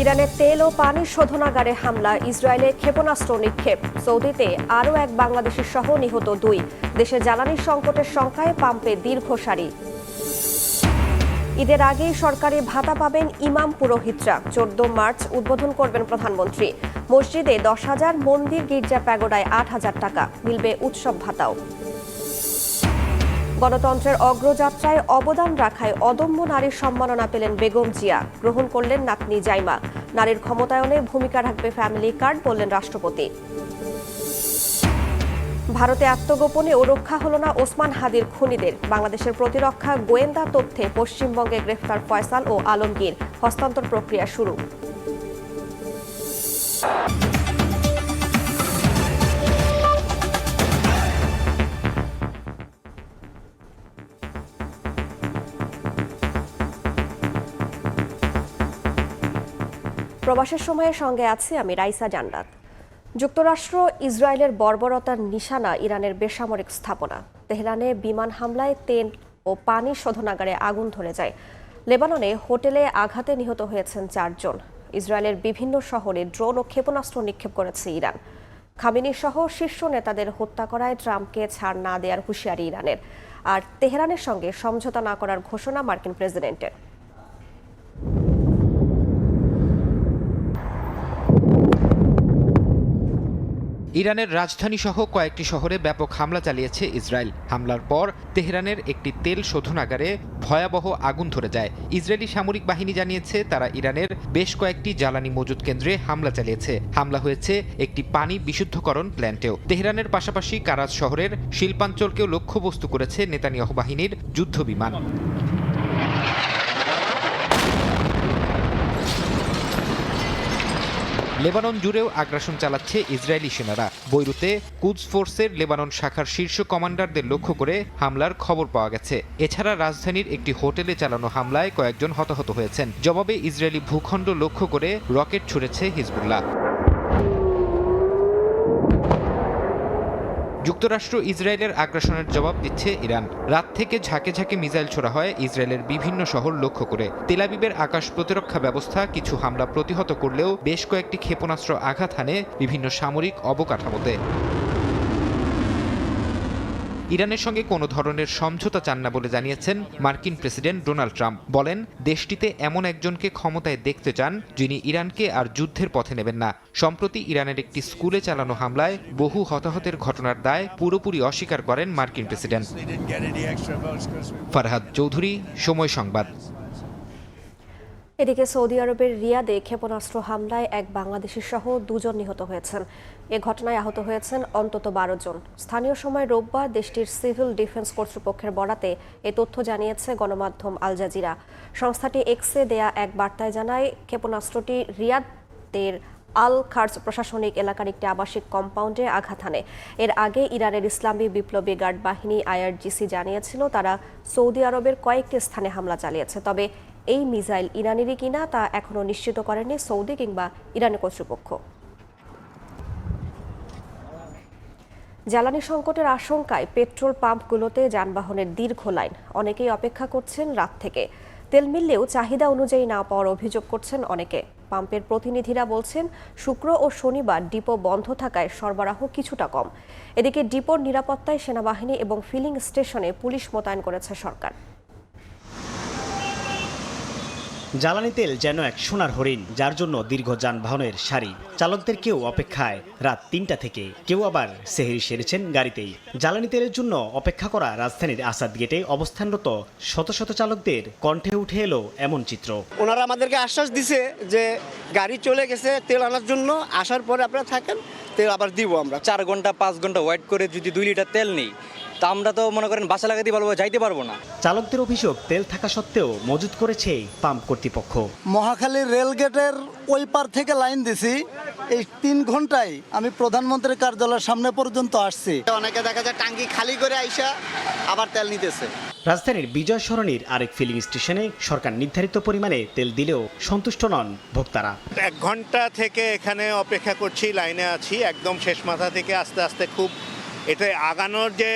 ইরানের তেল ও পানি শোধনাগারে হামলা, ইসরায়েলে ক্ষেপণাস্ত্র নিক্ষেপ, সৌদিতে আরও এক বাংলাদেশি সহ নিহত 2। দেশে জ্বালানি সংকটের শঙ্কায় পাম্পে দীর্ঘ সারি। ঈদের আগেই সরকারি ভাতা পাবেন ইমাম পুরোহিতরা। 14 মার্চ উদ্বোধন করবেন প্রধানমন্ত্রী। মসজিদে 10,000, মন্দির গির্জা প্যাগোডায় 8,000 টাকা মিলবে উৎসব ভাতাও। গণতন্ত্রের অগ্রযাত্রায় অবদান রাখায় অদম্য নারীর সম্মাননা পেলেন বেগম জিয়া। গ্রহণ করলেন নাতনি জাইমা। নারীর ক্ষমতায়নে ভূমিকা রাখবে ফ্যামিলি কার্ড, বললেন রাষ্ট্রপতি। ভারতে আত্মগোপনে ও রক্ষা হল না ওসমান হাদির খুনিদের। বাংলাদেশের প্রতিরক্ষা গোয়েন্দা তথ্যে পশ্চিমবঙ্গে গ্রেফতার ফয়সাল ও আলমগীর। হস্তান্তর প্রক্রিয়া শুরু। প্রবাসের সময়ের সঙ্গে আছি আমি রাইসা জান্নাত। যুক্তরাষ্ট্র ইসরায়েলের বর্বরতার নিশানা ইরানের বেসামরিক স্থাপনা। তেহরানে বিমান হামলায় তেল ও পানি শোধনাগারে আগুন ধরে যায়। লেবাননে হোটেলে আঘাতে নিহত হয়েছেন 4 জন। ইসরায়েলের বিভিন্ন শহরে ড্রোন ও ক্ষেপণাস্ত্র নিক্ষেপ করেছে ইরান। খামেনি সহ শীর্ষ নেতাদের হত্যা করায় ট্রাম্পকে ছাড় না দেওয়ার হুঁশিয়ারি ইরানের। আর তেহরানের সঙ্গে সমঝোতা না করার ঘোষণা মার্কিন প্রেসিডেন্টের। ইরানের রাজধানী সহ কয়েকটি শহরে ব্যাপক হামলা চালিয়েছে ইসরায়েল। হামলার পর তেহরানের একটি তেল শোধনাগারে ভয়াবহ আগুন ধরে যায়। ইসরায়েলি সামরিক বাহিনী জানিয়েছে তারা ইরানের বেশ কয়েকটি জ্বালানি মজুত কেন্দ্রে হামলা চালিয়েছে। হামলা হয়েছে একটি পানি বিশুদ্ধকরণ প্ল্যান্টেও। তেহরানের পাশাপাশি কারাজ শহরের শিল্পাঞ্চলকেও লক্ষ্যবস্তু করেছে নেতানিয়াহু বাহিনীর যুদ্ধ বিমান। লেবানন জুড়েও আগ্রাসন চালাচ্ছে ইসরায়েলি সেনারা। বৈরুতে কুদস ফোর্সের লেবানন শাখার শীর্ষ কমান্ডারদের লক্ষ্য করে হামলার খবর পাওয়া গেছে। এছাড়া রাজধানীর একটি হোটেলে চালানো হামলায় কয়েকজন হতাহত হয়েছেন। জবাবে ইসরায়েলি ভূখণ্ড লক্ষ্য করে রকেট ছুড়েছে হিজবুল্লাহ। যুক্তরাষ্ট্র ইসরায়েলের আগ্রাসনের জবাব দিচ্ছে ইরান। রাত থেকে ঝাঁকে ঝাঁকে মিসাইল ছোড়া হয় ইসরায়েলের বিভিন্ন শহর লক্ষ্য করে। তেল আবিবের আকাশ প্রতিরক্ষা ব্যবস্থা কিছু হামলা প্রতিহত করলেও বেশ কয়েকটি ক্ষেপণাস্ত্র আঘাত হানে বিভিন্ন সামরিক অবকাঠামোতে। ইরানের সঙ্গে কোনো ধরনের সমঝোতা চান না বলে জানিয়েছেন মার্কিন প্রেসিডেন্ট ডোনাল্ড ট্রাম্প। বলেন, দেশটিতে এমন একজনকে ক্ষমতায় দেখতে চান যিনি ইরানকে আর যুদ্ধের পথে নেবেন না। সম্প্রতি ইরানের একটি স্কুলে চালানো হামলায় বহু হতাহতের ঘটনার দায় পুরোপুরি অস্বীকার করেন মার্কিন প্রেসিডেন্ট। ফারহাদ চৌধুরী, সময় সংবাদ। এদিকে সৌদি আরবের রিয়াদে ক্ষেপণাস্ত্র হামলায় এক বাংলাদেশি সহ 2 জন নিহত হয়েছেন। এ ঘটনায় আহত হয়েছেন অন্তত 12 জন। স্থানীয় সময় রোববার দেশটির সিভিল ডিফেন্স কর্তৃপক্ষের বরাতে এ তথ্য জানিয়েছে গণমাধ্যম আল জাজিরা। সংস্থাটি এক্সে দেয়া এক বার্তায় জানায়, ক্ষেপণাস্ত্রটি রিয়াদের আল খার্জ প্রশাসনিক এলাকার একটি আবাসিক কম্পাউন্ডে আঘাত হানে। এর আগে ইরানের ইসলামী বিপ্লবী গার্ড বাহিনী IRGC জানিয়েছিল তারা সৌদি আরবের কয়েকটি স্থানে হামলা চালিয়েছে। তবে এই মিসাইল ইরানেরই কিনা তা এখনো নিশ্চিত করেনি সৌদি কিংবা ইরানের কর্তৃপক্ষ। জ্বালানি সংকটের আশঙ্কায় পেট্রোল পাম্পগুলোতে যানবাহনের দীর্ঘ লাইন। অনেকেই অপেক্ষা করছেন রাত থেকে। তেল মিললেও চাহিদা অনুযায়ী না পাওয়ার অভিযোগ করছেন অনেকে। পাম্পের প্রতিনিধিরা বলছেন, শুক্র ও শনিবার ডিপো বন্ধ থাকায় সরবরাহ কিছুটা কম। এদিকে ডিপোর নিরাপত্তায় সেনাবাহিনী এবং ফিলিং স্টেশনে পুলিশ মোতায়েন করেছে সরকার। জ্বালানি তেল যেন এক সোনার হরিণ, যার জন্য দীর্ঘ যানবাহনের সারি। চালকদের কেউ অপেক্ষায় রাত 3টা থেকে, কেউ আবার সেহরি সেরেছেন গাড়িতেই। জ্বালানি তেলের জন্য অপেক্ষা করা রাজধানীর আসাদ গেটে অবস্থানরত শত শত চালকদের কণ্ঠে উঠে এলো এমন চিত্র। ওনারা আমাদেরকে আশ্বাস দিছে যে গাড়ি চলে গেছে তেল আনার জন্য, আসার পরে আপনারা থাকেন, তেল আবার দিব আমরা। 4 ঘন্টা 5 ঘন্টা ওয়েট করে যদি 2 লিটার তেল নেই, তা আমরা তো মনে করেন বাসা লাগাতে পারবো, যাইতে পারবো না। চালকদের অভিযোগ, তেল থাকা সত্ত্বেও মজুত করেছে পাম্প কর্তৃপক্ষ। মহাখালী রেলগেটের ওই পার থেকে লাইন দিছি, এই 3 ঘন্টায় আমি প্রধানমন্ত্রীর কার্যালয়ের সামনে পর্যন্ত আসছি। অনেকে দেখা যায় টাঙ্কি খালি করে আইসা আবার তেল নিতেছে। রাজধানীর বিজয় সরণির আরেক ফিলিং স্টেশনে সরকার নির্ধারিত পরিমাণে তেল দিলেও সন্তুষ্ট নন ভোক্তারা। 1 ঘন্টা থেকে এখানে অপেক্ষা করছি, লাইনে আছি, একদম শেষ মাথা থেকে আস্তে আস্তে খুব এটা আগানোর যে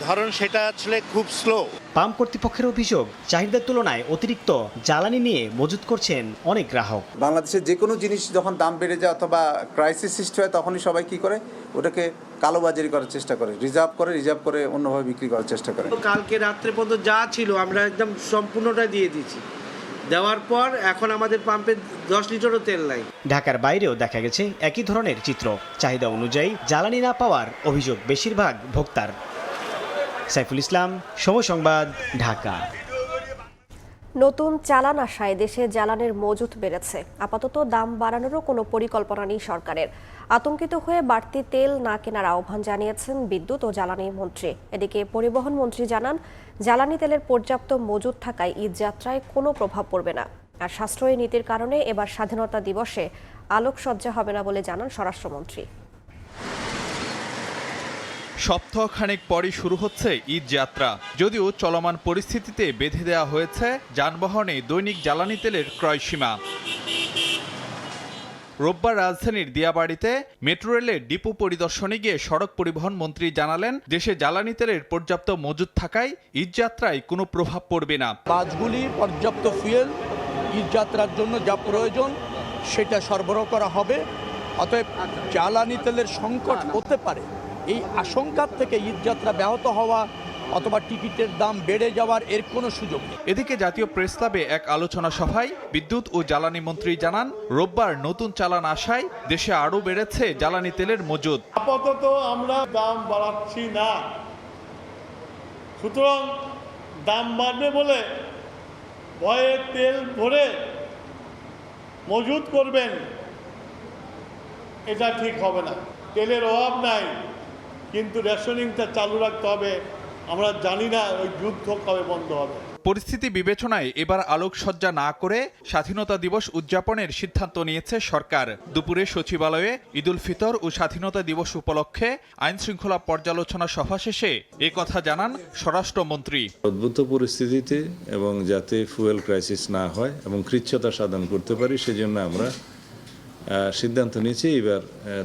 ধরন সেটা আসলে খুব স্লো। পাম্প কর্তৃপক্ষের অভিযোগ, চাহিদার তুলনায় অতিরিক্ত জ্বালানি নিয়ে মজুত করছেন অনেক গ্রাহক। বাংলাদেশের যে কোনো জিনিস যখন দাম বেড়ে যায় অথবা ক্রাইসিস সৃষ্টি হয়, তখনই সবাই কি করে, ওটাকে কালোবাজারি করার চেষ্টা করে, রিজার্ভ করে অন্যভাবে বিক্রি করার চেষ্টা করে। কালকে রাত্রে পর্যন্ত যা ছিল আমরা একদম সম্পূর্ণটা দিয়ে দিয়েছি। দেওয়ার পর এখন আমাদের পাম্পে 10 লিটারও তেল নাই। ঢাকার বাইরেও দেখা গেছে একই ধরনের চিত্র। চাহিদা অনুযায়ী জ্বালানি না পাওয়ার অভিযোগ বেশিরভাগ ভোক্তার। সাইফুল ইসলাম, সময় সংবাদ, ঢাকা। নতুন চালান আসায় দেশে জ্বালানির মজুত বেড়েছে। আপাতত দাম বাড়ানোরও কোনো পরিকল্পনা নেই সরকারের। আতঙ্কিত হয়ে বাড়তি তেল না কেনার আহ্বান জানিয়েছেন বিদ্যুৎ ও জ্বালানি মন্ত্রী। এদিকে পরিবহন মন্ত্রী জানান, জ্বালানি তেলের পর্যাপ্ত মজুত থাকায় ঈদ যাত্রায় কোনো প্রভাব পড়বে না। আর সাশ্রয়ী নীতির কারণে এবার স্বাধীনতা দিবসে আলোকসজ্জা হবে না বলে জানান স্বরাষ্ট্রমন্ত্রী। সপ্তাহখানেক পরই শুরু হচ্ছে ঈদ যাত্রা। যদিও চলমান পরিস্থিতিতে বেঁধে দেওয়া হয়েছে যানবাহনে দৈনিক জ্বালানি তেলের ক্রয়সীমা। রোববার রাজধানীর দিয়াবাড়িতে মেট্রো রেলের ডিপো পরিদর্শনে গিয়ে সড়ক পরিবহন মন্ত্রী জানালেন, দেশে জ্বালানি তেলের পর্যাপ্ত মজুত থাকায় ঈদ যাত্রায় কোনো প্রভাব পড়বে না। বাসগুলি পর্যাপ্ত ফুয়েল ঈদ যাত্রার জন্য যা প্রয়োজন সেটা সরবরাহ করা হবে। অতএব জ্বালানি তেলের সংকট হতে পারে এই আশঙ্কার থেকে ঈদ যাত্রা ব্যাহত হওয়া অথবা টিকিটের দাম বেড়ে যাওয়ার এর কোনো সুযোগ নেই। এদিকে জাতীয় প্রেস ক্লাবে এক আলোচনা সভায় বিদ্যুৎ ও জ্বালানি মন্ত্রী জানান, রোববার নতুন চালান আসায় দেশে আরও বেড়েছে জ্বালানি তেলের মজুদ। আপাতত আমরা দাম বাড়াচ্ছি না, সুতরাং দাম বাড়বে বলে ভয়ে তেল ভরে মজুত করবেন, এটা ঠিক হবে না। তেলের অভাব নাই, কিন্তু রেশনিংটা চালু রাখতে হবে। আমরা জানি না ওই যুদ্ধ কবে বন্ধ হবে। পরিস্থিতি বিবেচনায় এবার আলোকসজ্জা না করে স্বাধীনতা দিবস উদযাপনের সিদ্ধান্ত নিয়েছে সরকার। দুপুরে সচিবালয়ে ঈদুল ফিতর ও স্বাধীনতা দিবস উপলক্ষে আইন শৃঙ্খলা পর্যালোচনা সভা শেষে একথা জানান স্বরাষ্ট্রমন্ত্রী। উদ্ভূত পরিস্থিতিতে এবং যাতে ফুয়েল ক্রাইসিস না হয় এবং কৃচ্ছতা সাধন করতে পারি, সেজন্য আমরা সিদ্ধান্ত নিয়েছি এবার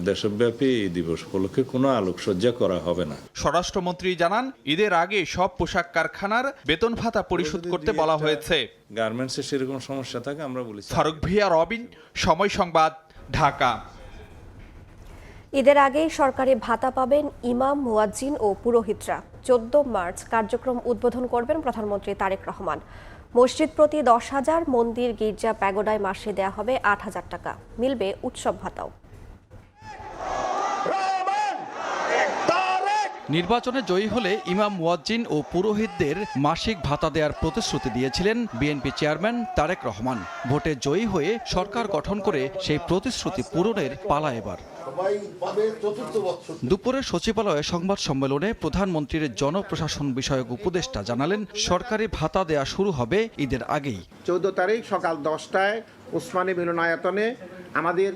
দেশব্যাপী এই দিবস উপলক্ষে কোনো আলোকসজ্জা করা হবে না। স্বরাষ্ট্রমন্ত্রী জানান, ঈদের আগে সব পোশাক কারখানার বেতন ভাতা পরিশোধ করতে বলা হয়েছে। গার্মেন্টসে সেরকম সমস্যা থাকে আমরা বলেছি। ফারুক ভিয়া, রবিন, সময় সংবাদ, ঢাকা। ঈদের আগেই সরকারি ভাতা পাবেন ইমাম, মুয়াজ্জিন ও পুরোহিতরা। 14 মার্চ কার্যক্রম উদ্বোধন করবেন প্রধানমন্ত্রী তারেক রহমান। মসজিদ প্রতি 10,000, মন্দির, গির্জা, প্যাগোডায় মাসে দেয়া হবে 8,000 টাকা। মিলবে উৎসব ভাতাও। নির্বাচনে জয়ী হলে ইমাম, মুয়াজ্জিন ও পুরোহিতদের মাসিক ভাতা দেওয়ার প্রতিশ্রুতি দিয়েছিলেন বিএনপি চেয়ারম্যান তারেক রহমান। ভোটে জয়ী হয়ে সরকার গঠন করে সেই প্রতিশ্রুতি পূরণের পালা এবার। দুপুরে সচিবালয়ে সংবাদ সম্মেলনে প্রধানমন্ত্রীর জনপ্রশাসন বিষয়ক উপদেষ্টা জানালেন, সরকারি ভাতা দেয়া শুরু হবে ঈদের আগেই। 14 তারিখ সকাল 10টায় উসমানী মিলনায়তনে আমাদের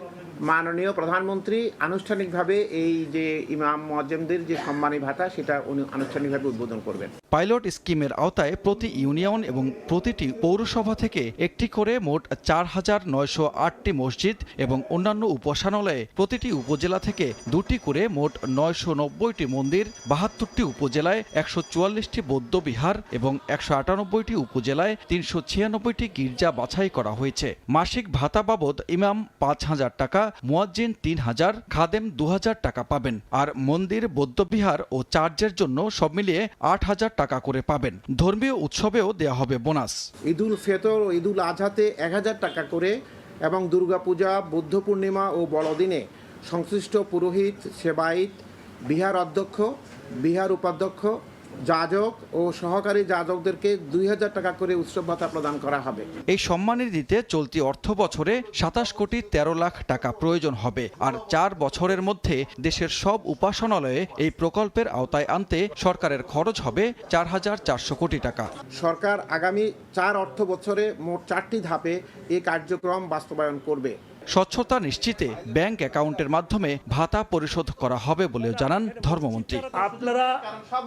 মাননীয় প্রধানমন্ত্রী আনুষ্ঠানিকভাবে এই যে ইমাম মুয়াজ্জিনদের যে সম্মানী ভাতা সেটা উনি আনুষ্ঠানিকভাবে উদ্বোধন করবেন। পাইলট স্কিমের আওতায় প্রতি ইউনিয়ন এবং প্রতিটি পৌরসভা থেকে একটি করে মোট 4,908টি মসজিদ এবং অন্যান্য উপাসনালয়ে প্রতিটি উপজেলা থেকে 2টি করে মোট 990টি মন্দির, 72টি উপজেলায় 144টি বৌদ্ধ বিহার এবং 198টি উপজেলায় 396টি গির্জা বাছাই করা হয়েছে। মাসিক ভাতা বাবদ ইমাম 5,000 টাকা, মুয়াজ্জিন 3,000, খাদেম 2,000 টাকা পাবেন। আর মন্দির, বৌদ্ধবিহার ও চার্চের জন্য সব মিলিয়ে 8,000 টাকা করে পাবেন। ধর্মীয় উৎসবেও দেয়া হবে বোনাস। ঈদুল ফিতর ও ঈদুল আজহাতে 1,000 টাকা করে এবং দুর্গাপূজা, বুদ্ধ পূর্ণিমা ও বড়দিনে সংশ্লিষ্ট পুরোহিত, সেবায়িত, বিহার অধ্যক্ষ, বিহার উপাধ্যক্ষ, যাজক ও সহকারী যাজকদেরকে 2,000 টাকা করে উৎসব ভাতা প্রদান করা হবে। এই সম্মানী দিতে চলতি অর্থ বছরে 27 কোটি 13 লাখ টাকা প্রয়োজন হবে। আর 4 বছরের মধ্যে দেশের সব উপাসনালয়ে এই প্রকল্পের আওতায় আনতে সরকারের খরচ হবে 4,400 কোটি টাকা। সরকার আগামী 4 অর্থ বছরে মোট 4টি ধাপে এই কার্যক্রম বাস্তবায়ন করবে। স্বচ্ছতা নিশ্চিতে ব্যাংক অ্যাকাউন্টের মাধ্যমে ভাতা পরিশোধ করা হবে বলেও জানান ধর্মমন্ত্রী। আপনারা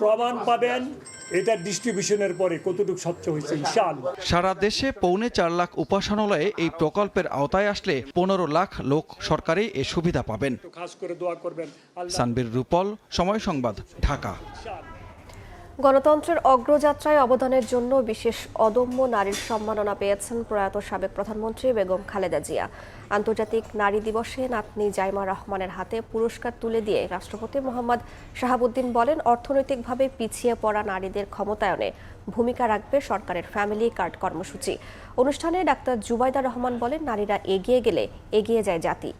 প্রমাণ পাবেন এটা ডিস্ট্রিবিউশনের পরে কতটুকু স্বচ্ছ হয়েছে ইনশাআল্লাহ। সারা দেশে 4.25 লাখ উপাসনালয়ে এই প্রকল্পের আওতায় আসলে 15 লাখ লোক সরকারি এ সুবিধা পাবেন। খাস করে দোয়া করবেন। সানবীর রূপল, সময় সংবাদ, ঢাকা। গণতন্ত্রের অগ্রযাত্রায় অবদানের জন্য বিশেষ অদম্য নারীর সম্মাননা পেয়েছেন প্রয়াত সাবেক প্রধানমন্ত্রী বেগম খালেদা জিয়া। আন্তর্জাতিক নারী দিবসে নাতনি জাইমা রহমানের হাতে পুরস্কার তুলে দিয়ে রাষ্ট্রপতি মোহাম্মদ শাহাবুদ্দিন বলেন, অর্থনৈতিকভাবে পিছিয়ে পড়া নারীদের ক্ষমতায়নে ভূমিকা রাখবে সরকারের ফ্যামিলি কার্ড কর্মসূচি। অনুষ্ঠানে ডাক্তার জুবাইদা রহমান বলেন, নারীরা এগিয়ে গেলে এগিয়ে যায় জাতি।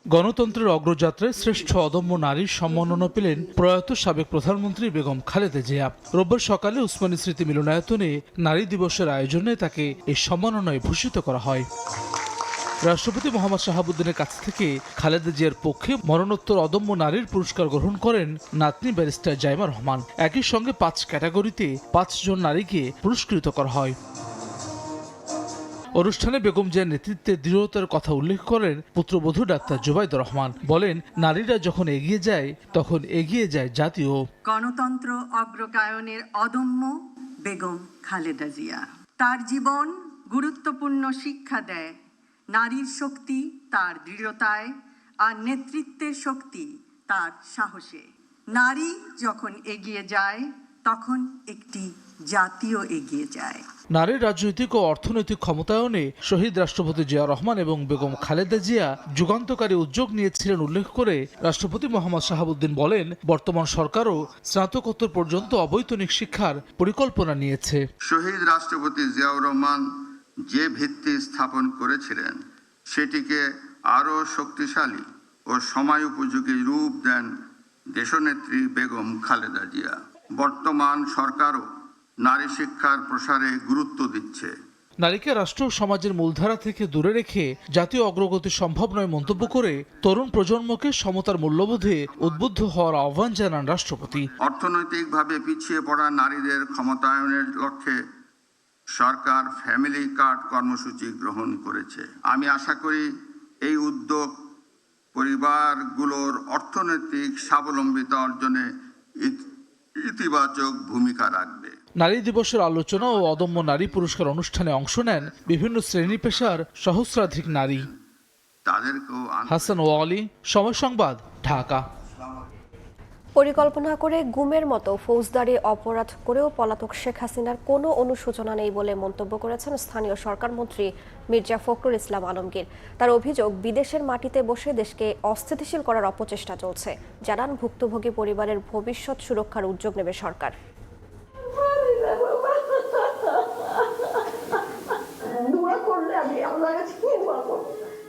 গণতন্ত্রের অগ্রযাত্রায় শ্রেষ্ঠ অদম্য নারীর সম্মাননা পেলেন প্রয়াত সাবেক প্রধানমন্ত্রী বেগম খালেদা জিয়া। রোববার সকালে উসমানী স্মৃতি মিলনায়তনে নারী দিবসের আয়োজনে তাকে এই সম্মাননায় ভূষিত করা হয়। রাষ্ট্রপতি মোহাম্মদ শাহাবুদ্দিনের কাছ থেকে খালেদা জিয়ার পক্ষে মরণোত্তর অদম্য নারীর পুরস্কার গ্রহণ করেন নাতনি ব্যারিস্টার জাইমা রহমান। একই সঙ্গে 5 ক্যাটাগরিতে 5 জন নারীকে পুরস্কৃত করা হয়। অনুষ্ঠানে বেগম জিয়ার নেতৃত্বে দৃঢ়তার কথা উল্লেখ করেন পুত্রবধূ ডাক্তার জুবাইদা রহমান। বলেন, নারীরা যখন এগিয়ে যায় তখন এগিয়ে যায় জাতীয়। গণতন্ত্র অগ্রগায়নের অদম্য বেগম খালেদা জিয়া। তার জীবন গুরুত্বপূর্ণ শিক্ষা দেয় নারীর শক্তি তার দৃঢ়তায় আর নেতৃত্বের শক্তি তার সাহসে। নারী যখন এগিয়ে যায় তখন একটি জাতীয় এগিয়ে যায়। নারীর রাজনৈতিক ও অর্থনৈতিক ক্ষমতায়নে শহীদ রাষ্ট্রপতি জিয়া রহমান এবং বেগম খালেদা জিয়া যুগান্তকারী উদ্যোগ নিয়েছিলেন উল্লেখ করে রাষ্ট্রপতি মোহাম্মদ শাহাবুদ্দিন বলেন, বর্তমান সরকারও স্নাতকোত্তর পর্যন্ত অবৈতনিক শিক্ষার পরিকল্পনা নিয়েছে। শহীদ রাষ্ট্রপতি জিয়াউর রহমান যে ভিত্তি স্থাপন করেছিলেন সেটিকে আরও শক্তিশালী ও সময় উপযোগী রূপ দেন দেশনেত্রী বেগম খালেদা জিয়া। বর্তমান সরকারও নারী শিক্ষার প্রসারে গুরুত্ব দিচ্ছে। নারীকে রাষ্ট্র সমাজের মূলধারা থেকে দূরে রেখে জাতীয় অগ্রগতি সম্ভব নয় মন্তব্য করে তরুণ প্রজন্মকে সমতার মূল্যবোধে উদ্বুদ্ধ হওয়ার আহ্বান জানান রাষ্ট্রপতি। অর্থনৈতিকভাবে পিছিয়ে পড়া নারীদের ক্ষমতায়নের লক্ষ্যে সরকার ফ্যামিলি কার্ড কর্মসূচি গ্রহণ করেছে। আমি আশা করি এই উদ্যোগ পরিবারগুলোর অর্থনৈতিক স্বাবলম্বিতা অর্জনে ইতিবাচক ভূমিকা রাখবে। নারী দিবসের আলোচনা ও অদম্য নারী পুরস্কার অনুষ্ঠানে অংশ নেন বিভিন্ন শ্রেণী পেশার সহস্রাধিক নারী। হাসান ওয়ালি, সময় সংবাদ, ঢাকা। পরিকল্পনা করে গুমের মতো ফৌজদারি অপরাধ করেও পলাতক শেখ হাসিনার কোনো অনুশোচনা নেই বলে মন্তব্য করেছেন স্থানীয় সরকার মন্ত্রী মির্জা ফখরুল ইসলাম আলমগীর। তার অভিযোগ, বিদেশের মাটিতে বসে দেশকে অস্থিতিশীল করার অপচেষ্টা চলছে। জানান, ভুক্তভোগী পরিবারের ভবিষ্যৎ সুরক্ষার উদ্যোগ নেবে সরকার।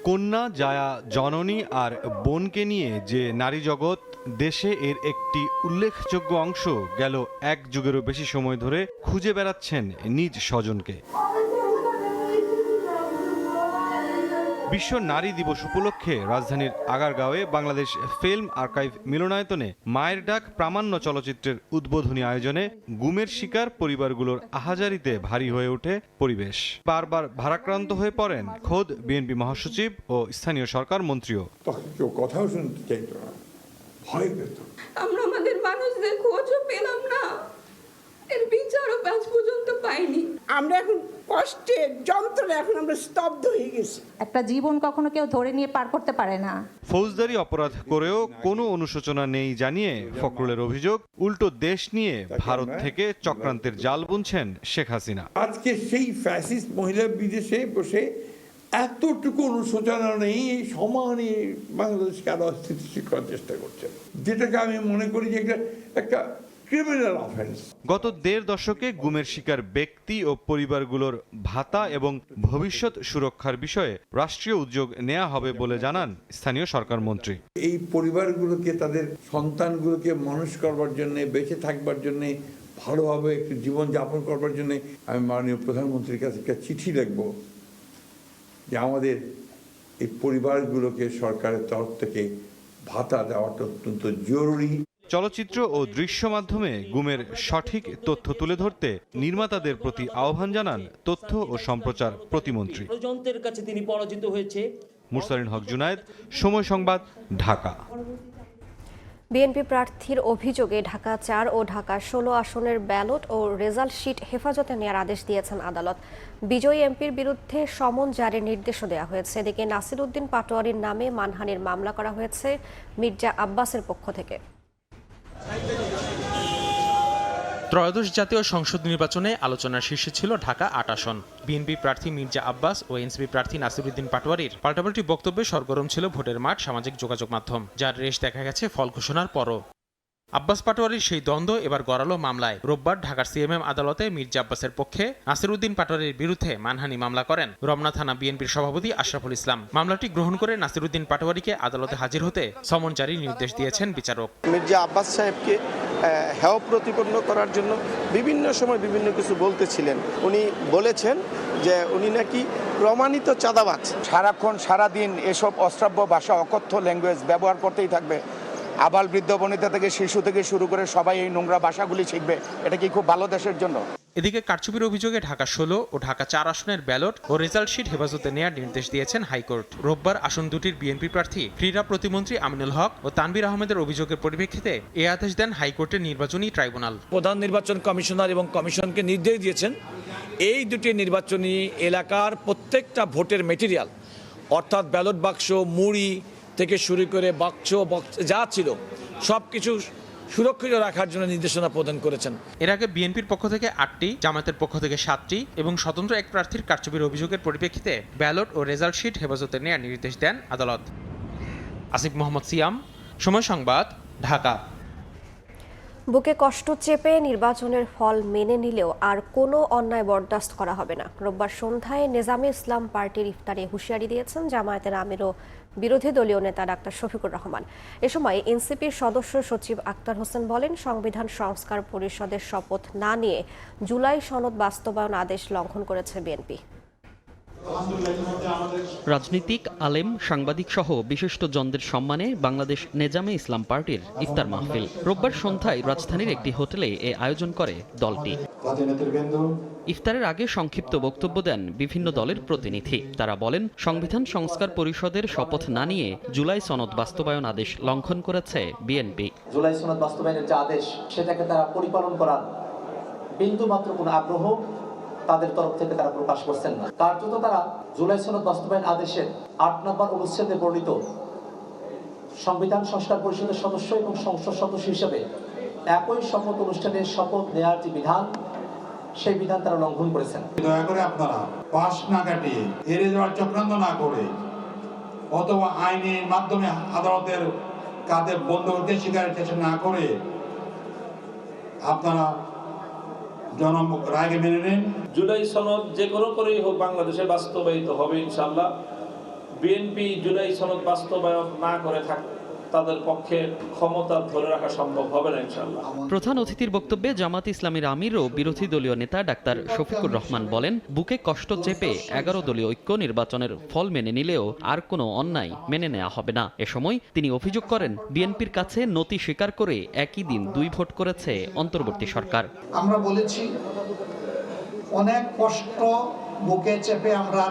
কন্যা জায়া জননী আর বোনকে নিয়ে যে নারী জগৎ দেশে এর একটি উল্লেখযোগ্য অংশ গেল 1 যুগেরও বেশি সময় ধরে খুঁজে বেড়াচ্ছেন নিজ স্বজনকে। বিশ্ব নারী দিবস উপলক্ষে রাজধানীর আগারগাঁওয়ে বাংলাদেশ ফিল্ম আর্কাইভ মিলনায়তনে মায়ের ডাক প্রামাণ্য চলচ্চিত্রের উদ্বোধনী আয়োজনে গুমের শিকার পরিবারগুলোর আহাজারিতে ভারী হয়ে ওঠে পরিবেশ। বারবার ভারাক্রান্ত হয়ে পড়েন খোদ বিএনপি মহাসচিব ও স্থানীয় সরকার মন্ত্রীও। কথাও শুনতে চাইতো না, ভয় পেত। আমরা আমাদের মানুষদের খোঁজও পেলাম না, এর বিচারও আজ পর্যন্ত পাইনি। আমরা এখন কষ্টে যন্ত্রণা এখন আমরা স্তব্ধ হয়ে গেছি। একটা জীবন কখনো কেউ ধরে নিয়ে পার করতে পারে না। ফৌজদারি অপরাধ করেও কোনো অনুশোচনা নেই জানিয়ে ফখরুলের অভিযোগ, উল্টো দেশ নিয়ে ভারত থেকে চক্রান্তের জাল বুনছেন শেখ হাসিনা। আজকে সেই ফ্যাসিস্ট মহিলা বিদেশে বসে এতটুকু অনুশোচনা নেই, সমানে বাংলাদেশকে আরো অস্থিতিশীল করার চেষ্টা করছে, যেটাকে আমি মনে করি যে একটা ক্রিমিনাল অফেন্স। গত 1.5 দশকে গুমের শিকার ব্যক্তি ও পরিবারগুলোর ভাতা এবং ভবিষ্যৎ সুরক্ষার বিষয়ে রাষ্ট্রীয় উদ্যোগ নেওয়া হবে বলে জানান স্থানীয় সরকার মন্ত্রী। এই পরিবারগুলোকে, তাদের সন্তানগুলোকে মানুষ করবার জন্য, বেঁচে থাকবার জন্য, ভালোভাবে একটু জীবন যাপন করবার জন্য আমি মাননীয় প্রধানমন্ত্রীর কাছে একটা চিঠি লিখব যে আমাদের এই পরিবারগুলোকে সরকারের তরফ থেকে ভাতা দেওয়াটা অত্যন্ত জরুরি। চলচ্চিত্র ও দৃশ্য মাধ্যমে গুমের সঠিক তথ্য তুলে ধরতে নির্মাতাদের প্রতি আহ্বান জানান তথ্য ও সম্প্রচার প্রতিমন্ত্রী। ষড়যন্ত্রের কাছে তিনি পরাজিত হয়েছে। মুরসালিন হক জুনায়েদ, সময় সংবাদ, ঢাকা। বিএনপি প্রার্থীর অভিযোগে ঢাকা 4 ও ঢাকা 16 আসনের ব্যালট ও রেজাল্ট শিট হেফাজতে নেওয়ার আদেশ দিয়েছেন আদালত। বিজয়ী এমপির বিরুদ্ধে সমন জারির নির্দেশও দেওয়া হয়েছে। এদিকে নাসির উদ্দিন পাটোয়ারির নামে মানহানির মামলা করা হয়েছে মির্জা আব্বাসের পক্ষ থেকে। ত্রয়োদশ জাতীয় সংসদ নির্বাচনে আলোচনার শীর্ষে ছিল ঢাকা 8 আসন। বিএনপি প্রার্থী মির্জা আব্বাস ও এনসিপি প্রার্থী নাসির উদ্দিন পাটোয়ারির পাল্টাপাল্টি বক্তব্যে সরগরম ছিল ভোটের মাঠ, সামাজিক যোগাযোগ মাধ্যম, যার রেশ দেখা গেছে ফল ঘোষণার পরও। আব্বাস পাটোয়ারির সেই দ্বন্দ্ব এবার গড়ালো মামলায়। রোববার ঢাকার সিএমএম আদালতে মির্জা আব্বাসের পক্ষে নাসির উদ্দিন পাটোয়ারির বিরুদ্ধে মানহানি মামলা করেন রমনা থানা বিএনপির সভাপতি আশরাফুল ইসলাম। মামলাটি গ্রহণ করে নাসির উদ্দিন পাটোয়ারিকে আদালতে হাজির হতে সমন জারির নির্দেশ দিয়েছেন বিচারক। মির্জা আব্বাস সাহেবকে হেয় প্রতিপন্ন করার জন্য বিভিন্ন সময় বিভিন্ন কিছু বলতেছিলেন। উনি বলেছেন যে উনি নাকি প্রমাণিত চাঁদাবাজ। সারাক্ষণ সারাদিন এসব অশ্রাব্য ভাষা, অকথ্য ল্যাঙ্গুয়েজ ব্যবহার করতেই থাকবে। আবাল বৃদ্ধ বনিতা থেকে শিশু থেকে শুরু করে সবাই এই নোংরা ভাষাগুলি শিখবে। এটা কি খুব ভালো দেশের জন্য? এদিকে কারচুপির অভিযোগে ঢাকা 16 ও ঢাকা 4 আসনের ব্যালট ও রেজাল্ট শিট হেফাজতে নেওয়ার নির্দেশ দিয়েছেন হাইকোর্ট। রোববার আসন দুটির বিএনপি প্রার্থী ক্রীড়া প্রতিমন্ত্রী আমিনুল হক ও তানভীর আহমেদের অভিযোগের পরিপ্রেক্ষিতে এ আদেশ দেন হাইকোর্টের নির্বাচনী ট্রাইব্যুনাল। প্রধান নির্বাচন কমিশনার এবং কমিশনকে নির্দেশ দিয়েছেন এই দুটি নির্বাচনী এলাকার প্রত্যেকটা ভোটের মেটেরিয়াল, অর্থাৎ ব্যালট বাক্স, মুড়ি থেকে শুরু করে বাক্স যা ছিল সব কিছু সুরক্ষিত রাখার জন্য নির্দেশনা প্রদান করেছেন। এর আগে বিএনপির পক্ষ থেকে 8টি, জামায়াতের পক্ষ থেকে 7টি এবং স্বতন্ত্র এক প্রার্থীর কারচুপির অভিযোগের পরিপ্রেক্ষিতে ব্যালট ও রেজাল্ট শিট হেফাজতে নেওয়ার নির্দেশ দেন আদালত। আসিফ মোহাম্মদ সিয়াম, সময় সংবাদ, ঢাকা। বুকে কষ্ট চেপে নির্বাচনের ফল মেনে নিলেও আর কোনো অন্যায় বরদাস্ত করা হবে না। রোববার সন্ধ্যায় নেজামে ইসলাম পার্টির ইফতারে হুঁশিয়ারি দিয়েছেন জামায়াতের আমির ও বিরোধী দলীয় নেতা ডাক্তার শফিকুর রহমান। এ সময় এনসিপির সদস্য সচিব আক্তার হোসেন বলেন, সংবিধান সংস্কার পরিষদের শপথ না নিয়ে জুলাই সনদ বাস্তবায়ন আদেশ লঙ্ঘন করেছে বিএনপি। রাজনীতিক, আলেম, সাংবাদিক সহ বিশিষ্টজনদের সম্মানে বাংলাদেশ নেজামে ইসলাম পার্টির ইফতার মাহফিল রোববার সন্ধ্যায় রাজধানীর একটি হোটেলে এ আয়োজন করে দলটি। ইফতারের আগে সংক্ষিপ্ত বক্তব্য দেন বিভিন্ন দলের প্রতিনিধি। তারা বলেন, সংবিধান সংস্কার পরিষদের শপথ না নিয়ে জুলাই সনদ বাস্তবায়ন আদেশ লঙ্ঘন করেছে বিএনপি। জুলাই সনদ বাস্তবায়নের যে আদেশ, সেটাকে তারা পরিপালন করার বিন্দুমাত্র কোনো আগ্রহ তাদের তরফ থেকে তারা প্রকাশ করছেন না। কার্যত তারা জুলাই সনদ বাস্তবায়ন আদেশের 8 নম্বর অনুচ্ছেদে বর্ণিত সংবিধান সংস্কার পরিষদের সদস্য এবং সংসদ সদস্য হিসেবে একই শপথ অনুষ্ঠানে শপথ নেওয়ার যে বিধান, সেই বিধান তারা লঙ্ঘন করেছেন। দয়া করে আপনারা পাশ না কাটিয়ে হেরে যাওয়ার চক্রান্ত না করে অথবা আইনের মাধ্যমে আদালতের কাঁধে বন্ধ করতে শিকারের চেষ্টা না করে আপনারা রায়কে মেনে নেন। জুলাই সনদ যে কোনো করেই হোক বাংলাদেশে বাস্তবায়িত হবে ইনশাআল্লাহ। বিএনপি জুলাই সনদ বাস্তবায়ন না করে তাদের পক্ষে ক্ষমতা ধরে রাখা সম্ভব হবে না ইনশাআল্লাহ। প্রধান অতিথির বক্তব্যে জামাত ইসলামীর আমির ও বিরোধী দলীয় নেতা ডাক্তার শফিকুর রহমান বলেন, বুকে কষ্ট চেপে 11 দলীয় ঐক্য নির্বাচনের ফল মেনে নিলেও আর কোনো অন্যায় মেনে নেওয়া হবে না। এ সময় তিনি অভিযোগ করেন, বিএনপির কাছে নতি স্বীকার করে একই দিন 2 ভোট করেছে অন্তর্বর্তী সরকার। আমরা বলেছি অনেক কষ্ট বুকে চেপে আমরা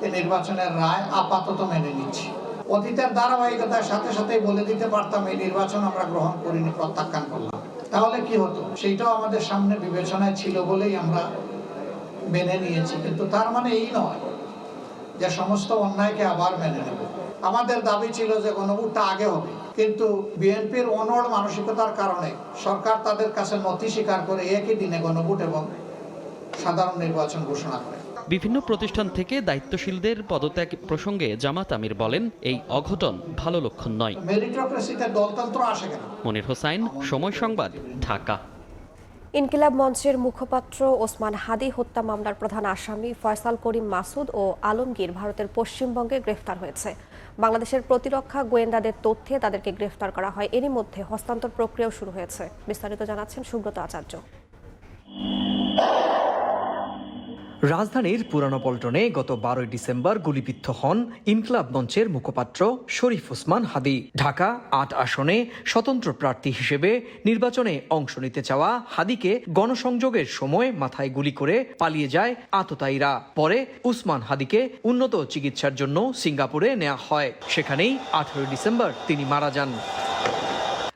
এই নির্বাচনের রায় আপাতত মেনে নিচ্ছি। অতীতের ধারাবাহিকতার সাথে সাথে বলে দিতে পারতাম এই নির্বাচন আমরা গ্রহণ করিনি, প্রত্যাখ্যান করলাম, তাহলে কি হতো? সেইটাও আমাদের সামনে বিবেচনায় ছিল বলেই আমরা মেনে নিয়েছি। কিন্তু তার মানে এই নয় যে সমস্ত অন্যায়কে আবার মেনে নেব। আমাদের দাবি ছিল যে গণভোটটা আগে হবে, কিন্তু বিএনপির অনড় মানসিকতার কারণে সরকার তাদের কাছে নথি স্বীকার করে একই দিনে গণভোট এবং সাধারণ নির্বাচন ঘোষণা করে। বিভিন্ন প্রতিষ্ঠান থেকে দায়িত্বশীলদের পদত্যাগ প্রসঙ্গে জামাত আমির বলেন, এই অঘটন ভালো লক্ষণ নয়। মেরিটোক্রেসিতে দলতন্ত্র আসে কেন? মনির হোসাইন, সময় সংবাদ, ঢাকা। ইনকিলাব মঞ্চের মুখপাত্র ওসমান হাদি হত্যা মামলার প্রধান আসামি ফয়সাল করিম মাসুদ ও আলমগীর ভারতের পশ্চিমবঙ্গে গ্রেফতার হয়েছে। বাংলাদেশের প্রতিরক্ষা গোয়েন্দাদের তথ্যে তাদেরকে গ্রেফতার করা হয়। এরই মধ্যে হস্তান্তর প্রক্রিয়াও শুরু হয়েছে। বিস্তারিত জানাচ্ছেন সুব্রত আচার্য। রাজধানীর পুরানো পল্টনে গত 12 ডিসেম্বর গুলিবিদ্ধ হন ইনকিলাব মঞ্চের মুখপাত্র শরীফ ওসমান হাদী। ঢাকা ৮ আসনে স্বতন্ত্র প্রার্থী হিসেবে নির্বাচনে অংশ নিতে চাওয়া হাদীকে গণসংযোগের সময় মাথায় গুলি করে পালিয়ে যায় আততায়ীরা। পরে ওসমান হাদীকে উন্নত চিকিৎসার জন্য সিঙ্গাপুরে নেওয়া হয়। সেখানেই 18 ডিসেম্বর তিনি মারা যান।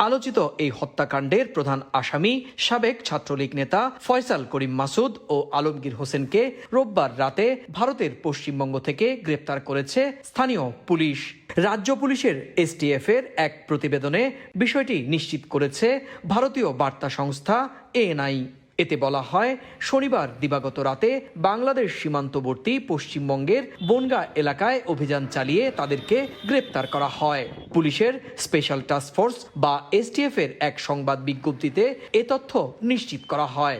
আলোচিত এই হত্যাকাণ্ডের প্রধান আসামি সাবেক ছাত্রলীগ নেতা ফয়সাল করিম মাসুদ ও আলমগীর হোসেনকে রোববার রাতে ভারতের পশ্চিমবঙ্গ থেকে গ্রেপ্তার করেছে স্থানীয় পুলিশ। রাজ্য পুলিশের এসটিএফ এর এক প্রতিবেদনে বিষয়টি নিশ্চিত করেছে ভারতীয় বার্তা সংস্থা এএনআই। এতে বলা হয়, শনিবার দিবাগত রাতে বাংলাদেশ সীমান্তবর্তী পশ্চিমবঙ্গের বনগাঁ এলাকায় অভিযান চালিয়ে তাদেরকে গ্রেপ্তার করা হয়। পুলিশের স্পেশাল টাস্ক ফোর্স বা এসটিএফ এর এক সংবাদ বিজ্ঞপ্তিতে এ তথ্য নিশ্চিত করা হয়।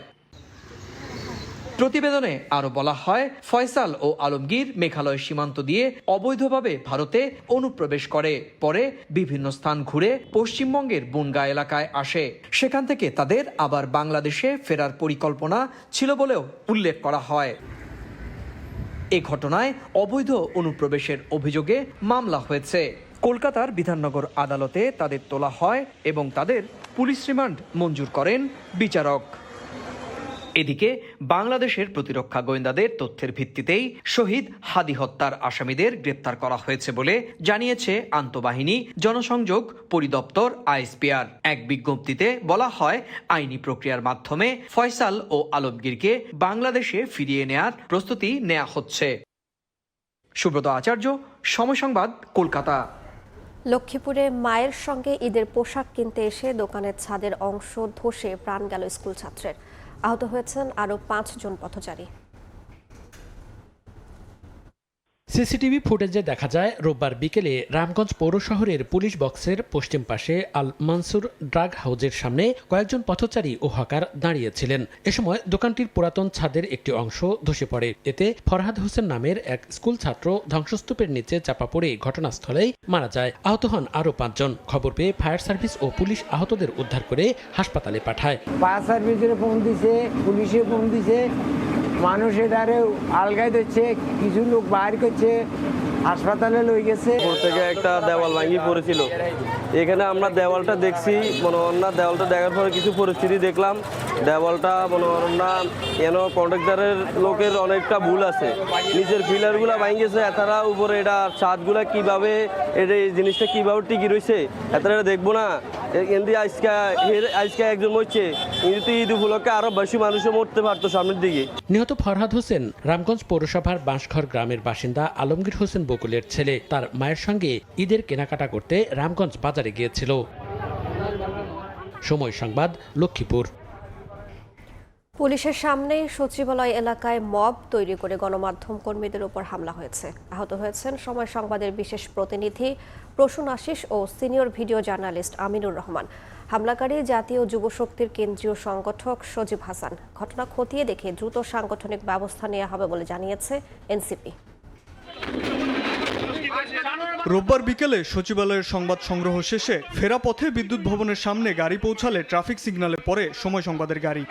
প্রতিবেদনে আরো বলা হয়, ফয়সাল ও আলমগীর মেঘালয় সীমান্ত দিয়ে অবৈধভাবে ভারতে অনুপ্রবেশ করে। পরে বিভিন্ন স্থান ঘুরে পশ্চিমবঙ্গের বনগাঁ এলাকায় আসে। সেখান থেকে তাদের আবার বাংলাদেশে ফেরার পরিকল্পনা ছিল বলেও উল্লেখ করা হয়। এ ঘটনায় অবৈধ অনুপ্রবেশের অভিযোগে মামলা হয়েছে। কলকাতার বিধাননগর আদালতে তাদের তোলা হয় এবং তাদের পুলিশ রিমান্ড মঞ্জুর করেন বিচারক। এদিকে বাংলাদেশের প্রতিরক্ষা গোয়েন্দাদের তথ্যের ভিত্তিতেই শহীদ হাদী হত্যার আসামিদের গ্রেপ্তার করা হয়েছে বলে জানিয়েছে আন্তঃবাহিনী জনসংযোগ পরিদপ্তর আইএসপিআর। এক বিজ্ঞপ্তিতে বলা হয়, আইনি প্রক্রিয়ার মাধ্যমে ফয়সাল ও আলমগীরকে বাংলাদেশে ফিরিয়ে নেয়ার প্রস্তুতি নেওয়া হচ্ছে। সুব্রত আচার্য, সময় সংবাদ, কলকাতা। লক্ষ্মীপুরে মায়ের সঙ্গে ঈদের পোশাক কিনতে এসে দোকানের ছাদের অংশ ধসে প্রাণ গেল স্কুল ছাত্রের। আহত হয়েছেন আরও 5 জন পথচারী। সিসিটিভি ফুটেজে দেখা যায়, রোববার বিকেলে রামগঞ্জ পৌর শহরের পুলিশ বক্সের পশ্চিম পাশে আল মানসুর ড্রাগ হাউজের সামনে কয়েকজন পথচারী ও হকার দাঁড়িয়েছিলেন। এ সময় দোকানটির পুরাতন ছাদের একটি অংশ ধসে পড়ে। এতে ফরহাদ হোসেন নামের এক স্কুল ছাত্র ধ্বংসস্তূপের নিচে চাপা পড়ে ঘটনাস্থলেই মারা যায়। আহত হন আরও 5 জন। খবর পেয়ে ফায়ার সার্ভিস ও পুলিশ আহতদের উদ্ধার করে হাসপাতালে পাঠায়। ফায়ার সার্ভিসের ফোন দিছে, পুলিশে ফোন দিছে, মানুষ এটারে আলগাই দিচ্ছে, কিছু লোক বাইর করছে, হাসপাতালে লই গেছে। থেকে একটা দেওয়াল ভাঙি পড়েছিল, এখানে আমরা দেওয়ালটা দেখছি। মনে হয় না দেওয়ালটা দেখার পরে কিছু পরিস্থিতি দেখলাম, দেওয়ালটা মনে হয় না কেন কন্ট্রাক্টরের লোকের অনেকটা ভুল আছে, নিচের পিলারগুলা ভাঙি গেছে। এছাড়া উপরে এটা ছাদগুলা কিভাবে এটা এই জিনিসটা কিভাবে টিকি রয়েছে এছাড়া এটা দেখবো না। এমনি আজকে একজন মরছে, কিন্তু ঈদ উপলক্ষে আরো বেশি মানুষও মরতে পারতো সামনের দিকে। নিহত ফরহাদ হোসেন রামগঞ্জ পৌরসভার বাঁশঘর গ্রামের বাসিন্দা আলমগীর হোসেন বকুলের ছেলে। তার মায়ের সঙ্গে ঈদের কেনাকাটা করতে রামগঞ্জ বাজারে গিয়েছিল। সময় সংবাদ, লক্ষ্মীপুর। পুলিশের সামনেই সচিবালয় এলাকায় মব তৈরি করে গণমাধ্যম কর্মীদের উপর হামলা হয়েছে। আহত হয়েছেন সময় সংবাদের বিশেষ প্রতিনিধি প্রসূন আশিস ও senior video journalist Aminur Rahman. হামলাকারী জাতীয় যুবশক্তির কেন্দ্রীয় সংগঠক সজীব হাসান। ঘটনা খতিয়ে দেখে দ্রুত সাংগঠনিক ব্যবস্থা নেওয়া হবে বলে জানিয়েছে এনসিপি। রোববার বিকেলে সচিবালয়ের সংবাদ সংগ্রহ শেষে ফেরা পথে বিদ্যুৎ ভবনের সামনে গাড়ি পৌঁছালে ট্রাফিক সিগন্যালে পড়ে সময় সংবাদের গাড়ি।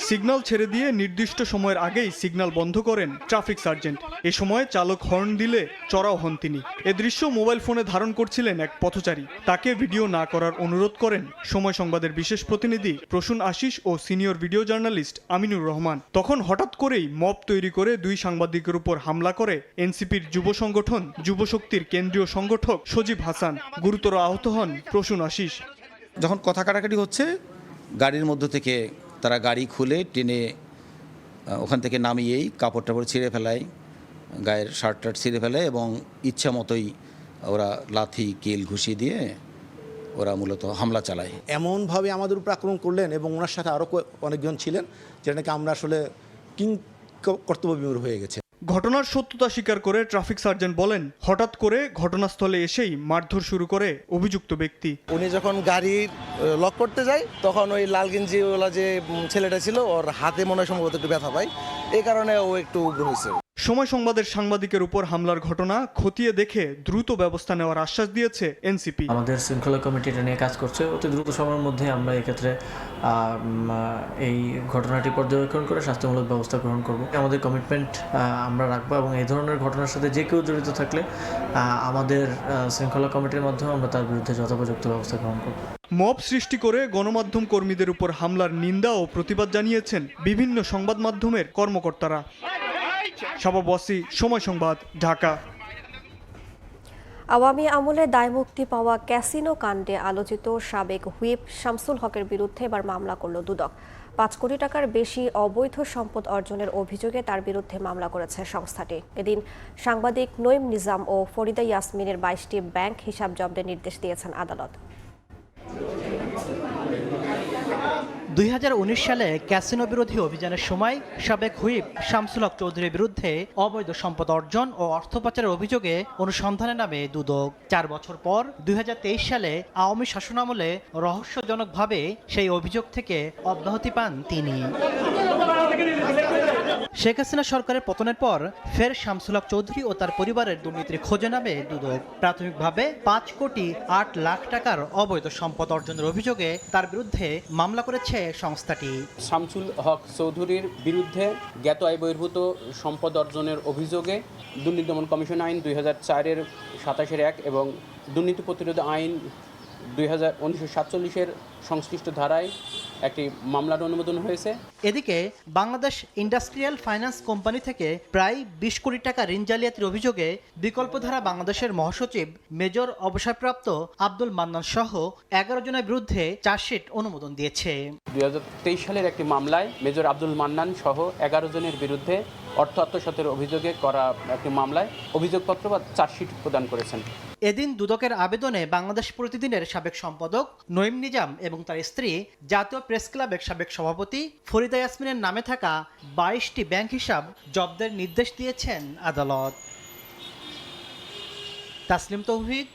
সিগন্যাল ছেড়ে দিয়ে নির্দিষ্ট সময়ের আগেই সিগন্যাল বন্ধ করেন ট্রাফিক সার্জেন্ট। এ সময় চালক হর্ন দিলে চড়াও হন তিনি। এ দৃশ্য মোবাইল ফোনে ধারণ করছিলেন এক পথচারী। তাকে ভিডিও না করার অনুরোধ করেন সময় সংবাদের বিশেষ প্রতিনিধি প্রসূন আশিস ও senior video journalist Aminur Rahman. তখন হঠাৎ করেই মব তৈরি করে 2 সাংবাদিকের উপর হামলা করে এনসিপির যুব সংগঠন যুবশক্তির কেন্দ্রীয় সংগঠক সজীব হাসান। গুরুতর আহত হন প্রসূন আশিস। যখন কথা কাটাকাটি হচ্ছে, গাড়ির মধ্য থেকে তারা গাড়ি খুলে টেনে ওখান থেকে নামিয়েই কাপড় টাপড় ছিঁড়ে ফেলায়, গায়ের শার্ট টার্ট ছিঁড়ে ফেলে এবং ইচ্ছা মতোই ওরা লাথি কিল ঘুষি দিয়ে ওরা মূলত হামলা চালায়। এমনভাবে আমাদের উপর আক্রমণ করলেন এবং ওনার সাথে আরও অনেকজন ছিলেন, যেটাকে আমরা আসলে কর্তব্যবিমূঢ় হয়ে গেছে। ঘটনার সত্যতা স্বীকার করে ট্রাফিক সার্জেন্ট বলেন, হঠাৎ করে ঘটনাস্থলে এসেই মারধর শুরু করে অভিযুক্ত ব্যক্তি। উনি যখন গাড়ি লক করতে যায়, তখন ওই লাল গেঞ্জিওয়ালা যে ছেলেটা ছিল, ওর হাতে মনে হয় সম্ভবত একটু ব্যথা পায়, এই কারণে ও একটু উগ্র হয়েছে। সময় সংবাদের সাংবাদিকের উপর হামলার ঘটনা খতিয়ে দেখে দ্রুত ব্যবস্থা নেওয়ার আশ্বাস দিয়েছে এনসিপি। আমাদের শৃঙ্খলা কমিটি এটা নিয়ে কাজ করছে, অতি দ্রুত সময়ের মধ্যে আমরা এক্ষেত্রে এই ঘটনাটি পর্যবেক্ষণ করে শাস্তিমূলক ব্যবস্থা গ্রহণ করব। আমাদের কমিটমেন্ট আমরা রাখবো এবং এই ধরনের ঘটনার সাথে যে কেউ জড়িত থাকলে আমাদের শৃঙ্খলা কমিটির মাধ্যমে আমরা তার বিরুদ্ধে যথোপযুক্ত ব্যবস্থা গ্রহণ করব। মব সৃষ্টি করে গণমাধ্যম কর্মীদের উপর হামলার নিন্দা ও প্রতিবাদ জানিয়েছেন বিভিন্ন সংবাদ মাধ্যমের কর্মকর্তারা। শাবাব ওয়াসি, সময় সংবাদ, ঢাকা। আওয়ামী আমলে দায়মুক্তি পাওয়া ক্যাসিনো কাণ্ডে আলোচিত সাবেক হুইপ শামসুল হকের বিরুদ্ধে এবার মামলা করল দুদক। 5 কোটি টাকার বেশি অবৈধ সম্পদ অর্জনের অভিযোগে তার বিরুদ্ধে মামলা করেছে সংস্থাটি। এদিন সাংবাদিক নঈম নিজাম ও ফরিদা ইয়াসমিনের 22টি ব্যাংক হিসাব জব্দের নির্দেশ দিয়েছেন আদালত। 2019 সালে ক্যাসিনো বিরোধী অভিযানের সময় সাবেক হুইপ শামসুল হক চৌধুরীর বিরুদ্ধে অবৈধ সম্পদ অর্জন ও অর্থ পাচারের অভিযোগে অনুসন্ধানে নামে দুদক। 4 বছর পর 2023 সালে আওয়ামী শাসনামলে রহস্যজনকভাবে সেই অভিযোগ থেকে অব্যাহতি পান তিনি। শেখ হাসিনা সরকারের পতনের পর ফের শামসুল হক চৌধুরী ও তার পরিবারের দুর্নীতির খোঁজে নামে দুদক। প্রাথমিকভাবে 5 কোটি 8 লাখ টাকার অবৈধ সম্পদ অর্জনের অভিযোগে তার বিরুদ্ধে মামলা করেছে সংস্থাটি। শামসুল হক চৌধুরীর বিরুদ্ধে জ্ঞাত আয় বহির্ভূত সম্পদ অর্জনের অভিযোগে দুর্নীতি দমন কমিশন আইন 2004-এর 27-এর 1 এবং দুর্নীতি প্রতিরোধ আইন 1947-এর সংশ্লিষ্ট ধারায় একটি মামলার অনুমোদন হয়েছে। এদিকে বাংলাদেশ ইন্ডাস্ট্রিয়াল ফাইন্যান্স কোম্পানি থেকে প্রায় 20 কোটি টাকা ঋণ জালিয়াতির অভিযোগে বিকল্পধারা বাংলাদেশের মহাসচিব মেজর অবসরপ্রাপ্ত আব্দুল মান্নান সহ 11 জনের বিরুদ্ধে চার্জশিট অনুমোদন দিয়েছে। 2023 সালের একটি মামলায় মেজর আব্দুল মান্নান সহ 11 জনের বিরুদ্ধে অর্থ আত্মসাতের অভিযোগে করা একটি মামলায় অভিযোগপত্র বা চার্জশিট প্রদান করেছেন। এদিন দুদকের আবেদনে বাংলাদেশ প্রতিদিনের সাবেক সম্পাদক নঈম নিজাম এবং তার স্ত্রী জাতীয় প্রেস ক্লাবের সাবেক সভাপতি ফরিদা ইয়াসমিনের নামে থাকা 22টি ব্যাংক হিসাব জব্দের নির্দেশ দিয়েছেন আদালত। তাসলিম তৌহিদ,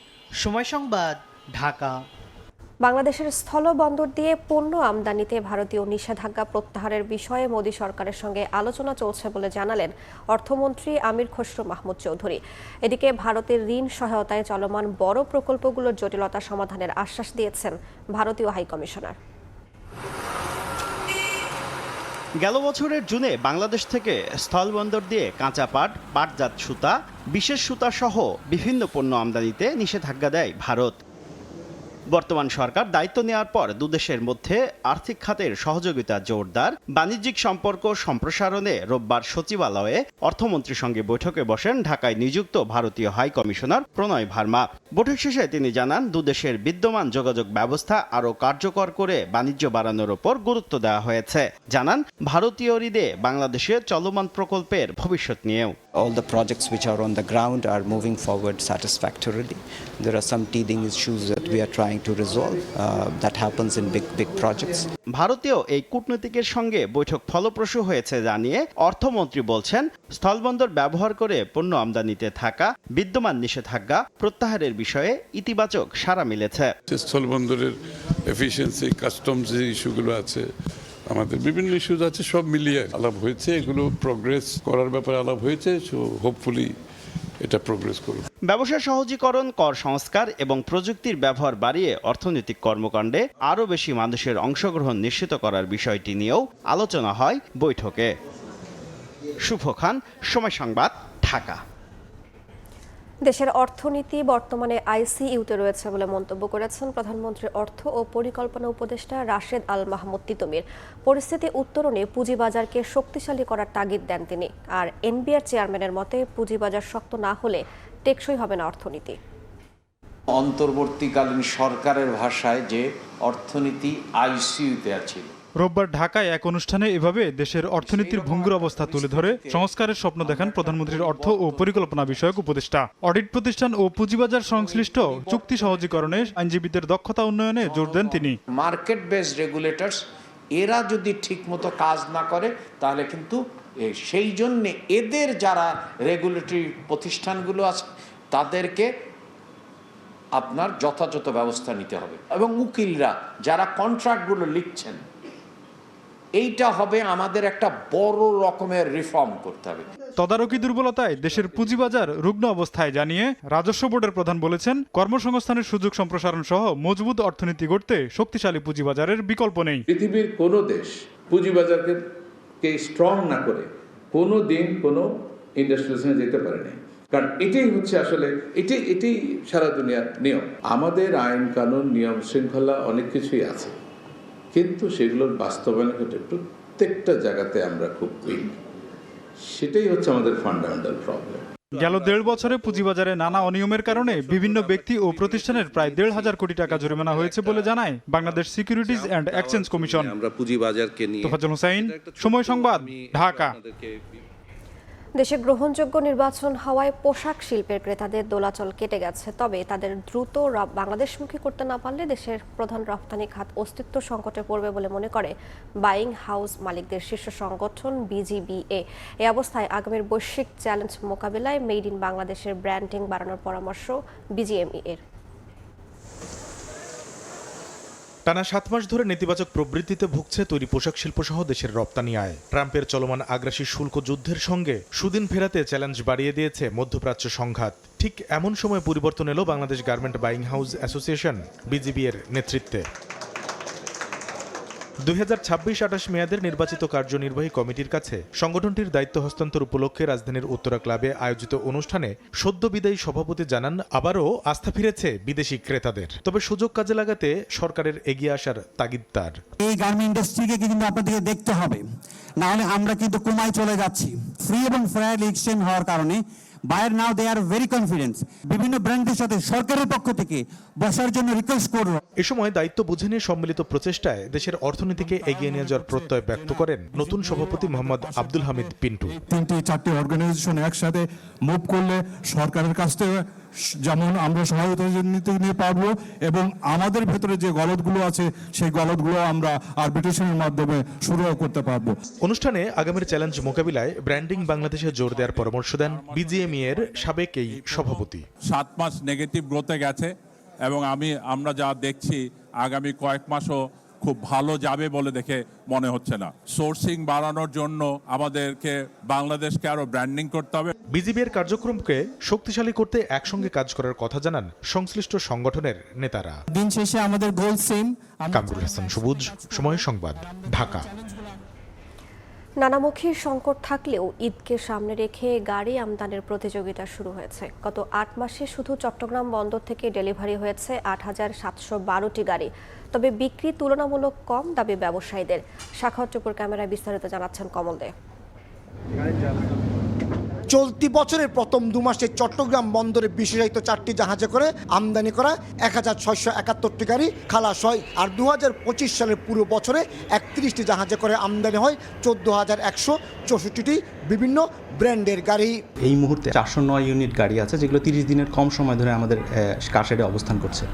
সময় সংবাদ, ঢাকা। বাংলাদেশের স্থলবন্দর দিয়ে পণ্য আমদানিতে ভারতীয় নিষেধাজ্ঞা প্রত্যাহারের বিষয়ে মোদী সরকারের সঙ্গে আলোচনা চলছে বলে জানালেন অর্থমন্ত্রী আমির খসরু মাহমুদ চৌধুরী। এদিকে ভারতের ঋণ সহায়তায় চলমান বড় প্রকল্পগুলোর জটিলতা সমাধানের আশ্বাস দিয়েছেন ভারতীয় হাইকমিশনার। গেল বছরের জুনে বাংলাদেশ থেকে স্থলবন্দর দিয়ে কাঁচা পাট, পাটজাত সুতা, বিশেষ সুতা সহ বিভিন্ন পণ্য আমদানিতে নিষেধাজ্ঞা দেয় ভারত। বর্তমান সরকার দায়িত্ব নেওয়ার পর দুদেশের মধ্যে আর্থিক খাতের সহযোগিতা জোরদার, বাণিজ্যিক সম্পর্ক সম্প্রসারণে রোববার সচিবালয়ে অর্থমন্ত্রীর সঙ্গে বৈঠকে বসেন ঢাকায় নিযুক্ত ভারতীয় হাই কমিশনার প্রণয় ভার্মা। বৈঠক শেষে তিনি জানান, দুদেশের বিদ্যমান যোগাযোগ ব্যবস্থা আরও কার্যকর করে বাণিজ্য বাড়ানোর ওপর গুরুত্ব দেওয়া হয়েছে। জানান, ভারতীয় ঋণে বাংলাদেশের চলমান প্রকল্পের ভবিষ্যৎ নিয়েও all the projects which are on the ground are moving forward satisfactorily. There are some teething issues that we are trying to resolve. That happens in big projects. ভারতীয় এই কূটনীতিকের সঙ্গে বৈঠক ফলপ্রসূ হয়েছে জানিয়ে অর্থমন্ত্রী বলছেন, স্থলবন্দর ব্যবহার করে পণ্য আমদানিতে থাকা বিদ্যমান নিষেধাজ্ঞা প্রত্যাহারের বিষয়ে ইতিবাচক সাড়া মিলেছে। স্থলবন্দরের এফিসিয়েন্সি, কাস্টমস যে ইস্যুগুলো আছে, আমাদের বিভিন্ন ইস্যুজ আছে, সব মিলিয়ে আলাপ হয়েছে। এগুলো প্রোগ্রেস করার ব্যাপারে আলাপ হয়েছে। সো হোপফুলি এটা প্রোগ্রেস করবে। ব্যবসা সহজীকরণ, কর সংস্কার এবং প্রযুক্তির ব্যবহার বাড়িয়ে অর্থনৈতিক কর্মকাণ্ডে আরও বেশি মানুষের অংশগ্রহণ নিশ্চিত করার বিষয়টি নিয়েও আলোচনা হয় বৈঠকে। শুভ খান, সময় সংবাদ, ঢাকা। দেশের অর্থনীতি বর্তমানে আইসিইউতে রয়েছে বলে মন্তব্য করেছেন প্রধানমন্ত্রীর অর্থ ও পরিকল্পনা উপদেষ্টা রাশেদ আল মাহমুদ তিতুমির। পরিস্থিতি উত্তরণে পুঁজিবাজারকে শক্তিশালী করার তাগিদ দেন তিনি। আর এনবিআর চেয়ারম্যানের মতে, পুঁজিবাজার শক্ত না হলে টেকসই হবে না অর্থনীতি। অন্তর্বর্তীকালীন সরকারের ভাষায় যে অর্থনীতি আইসিইউতে আছে। রোববার ঢাকায় এক অনুষ্ঠানে এভাবে দেশের অর্থনীতির ভঙ্গুর অবস্থা তুলে ধরে সংস্কারের স্বপ্ন দেখান প্রধানমন্ত্রীর অর্থ ও পরিকল্পনা বিষয়ক উপদেষ্টা। অডিট প্রতিষ্ঠান ও পুঁজিবাজার সংশ্লিষ্ট চুক্তি সহজীকরণে আইনজীবীদের দক্ষতা উন্নয়নে জোর দেন তিনি। মার্কেট বেসড রেগুলেটরস এরা যদি ঠিকমতো কাজ না করে তাহলে কিন্তু সেই জন্য এদের যারা রেগুলেটরি প্রতিষ্ঠানগুলো আছে তাদেরকে আপনার যথাযথ ব্যবস্থা নিতে হবে। এবং উকিলরা যারা কন্ট্রাক্টগুলো লিখছেন এইটা হবে আমাদের একটা বড় রকমের রিফর্ম করতে হবে। তদারকি দুর্বলতায় দেশের পুঁজিবাজার রুগ্ন অবস্থায় জানিয়ে রাজস্ব বোর্ডের প্রধান বলেছেন, কর্মসংস্থানের সুযোগ সম্প্রসারণ সহ মজবুত অর্থনীতি গড়তে শক্তিশালী পুঁজিবাজারের বিকল্প নেই। পৃথিবীর কোনো দেশ পুঁজিবাজারকে স্ট্রং না করে কোনো দিন কোনো ইন্ডাস্ট্রিয়ালাইজেশনে যেতে পারেনি, কারণ এটাই হচ্ছে আসলে এটাই সারা দুনিয়ার নিয়ম। আমাদের আইন কানুন নিয়ম শৃঙ্খলা অনেক কিছুই আছে, কিন্তু সেগুলোর বাস্তবায়ন ক্ষেত্রে প্রত্যেকটা জায়গাতে আমরা খুব উইক। সেটাই হচ্ছে আমাদের ফান্ডামেন্টাল প্রবলেম। গেল 1.5 বছরে পুঁজিবাজারে নানা অনিয়মের কারণে বিভিন্ন ব্যক্তি ও প্রতিষ্ঠানের প্রায় 1,500 কোটি টাকা জরিমানা হয়েছে বলে জানায় Bangladesh securities and exchange commission. আমরা পুঁজিবাজারকে নিয়ে তোফাজ্জল হোসেন, সময় সংবাদ, ঢাকা। দেশে গ্রহণযোগ্য নির্বাচন হওয়ায় পোশাক শিল্পের ক্রেতাদের দোলাচল কেটে গেছে। তবে তাদের দ্রুত বাংলাদেশমুখী করতে না পারলে দেশের প্রধান রপ্তানি খাত অস্তিত্ব সংকটে পড়বে বলে মনে করে বাইং হাউস মালিকদের শীর্ষ সংগঠন BGBA। এই অবস্থায় আগামীর বৈশ্বিক চ্যালেঞ্জ মোকাবিলায় মেড ইন বাংলাদেশের ব্র্যান্ডিং বাড়ানোর পরামর্শ BGME এর। টানা 7 মাস ধরে নেতিবাচক প্রবৃদ্ধিতে ভুগছে তৈরি পোশাক শিল্প সহ দেশের রপ্তানি আয়। ট্রাম্পের চলমান আগ্রাসী শুল্ক যুদ্ধের সঙ্গে সুদিন ফেরাতে চ্যালেঞ্জ বাড়িয়ে দিয়েছে মধ্যপ্রাচ্য সংঘাত। ঠিক এমন সময় পরিবর্তন এলো Bangladesh garment buying house association BGB এর নেতৃত্বে। 2026-28 মেয়াদের নির্বাচিত কার্যনির্বাহী কমিটির কাছে সংগঠনটির দায়িত্ব হস্তান্তর উপলক্ষে রাজধানীর উত্তরা ক্লাবে আয়োজিত অনুষ্ঠানে সদ্য বিদায়ী সভাপতি জানান, আবারও আস্থা ফিরেছে বিদেশি ক্রেতাদের। তবে সুযোগ কাজে লাগাতে সরকারের এগিয়ে আসার তাগিদ তার। এই গার্মেন্ট ইন্ডাস্ট্রিকে কিন্তু আপনাদেরকে দেখতে হবে, না হলে আমরা কিন্তু কমায় চলে যাচ্ছি। ফ্রি এবং ফেয়ার এক্সচেঞ্জ হওয়ার কারণে buyer now they are very confidence. বিভিন্ন ব্র্যান্ডের সাথে সরকারের পক্ষ থেকে বসার জন্য রিকোয়েস্ট করব। এ সময় দায়িত্ব বুঝে নিয়ে সম্মিলিত প্রচেষ্টায় দেশের অর্থনীতিকে এগিয়ে নিয়ে যাওয়ার প্রত্যয় ব্যক্ত করেন নতুন সভাপতি মোহাম্মদ আব্দুল হামিদ পিন্টু। 3-4টি অর্গানাইজেশন একসাথে মুভ করলে সরকারের কাছ থেকে যেমন আমরা সহায়তা নিতে পারবো এবং আমাদের ভেতরে যে গলদগুলো আছে সেই গলদগুলো আমরা আরবিট্রেশনের মাধ্যমে শুরু করতে পারবো। অনুষ্ঠানে আগামীর চ্যালেঞ্জ মোকাবিলায় ব্র্যান্ডিং বাংলাদেশে জোর দেওয়ার পরামর্শ দেন BGME এর সাবেক এই সভাপতি। 7 মাস নেগেটিভ গ্রোথে গেছে এবং আমরা যা দেখছি আগামী কয়েক মাসও খুব ভালো যাবে বলে দেখে মনে হচ্ছে না। সোর্সিং বাড়ানোর জন্য আমাদেরকে বাংলাদেশকে আরো ব্র্যান্ডিং করতে হবে। BGB এর কার্যক্রমকে শক্তিশালী করতে একসঙ্গে কাজ করার কথা জানান সংশ্লিষ্ট সংগঠনের নেতারা। দিন শেষে আমাদের গোল সেম। কামরুল হাসান সবুজ, সময় সংবাদ, ঢাকা। নানামুখী সংকট থাকলেও ঈদকে সামনে রেখে গাড়ি আমদানির প্রতিযোগিতা শুরু হয়েছে। গত 8 মাসে শুধু চট্টগ্রাম বন্দর থেকে ডেলিভারি হয়েছে 8,712টি গাড়ি। তবে বিক্রি তুলনামূলক কম, দাবি ব্যবসায়ীদের। শাখাওয়াত টুকুর ক্যামেরায় বিস্তারিত জানাচ্ছেন কমল দে। চলতি বছরের প্রথম 2 মাসে চট্টগ্রাম বন্দরে বিশেষায়িত 4টি জাহাজে করে আমদানি করা 1,671টি গাড়ি খালাস হয়। আর 2025 সালের পুরো বছরে 31টি জাহাজে করে আমদানি হয় 14,164টি বিভিন্ন ব্র্যান্ডের গাড়ি। এই মুহূর্তে 409 ইউনিট গাড়ি আছে যেগুলো 30 দিনের কম সময় ধরে আমাদের কারশেডে অবস্থান করছে।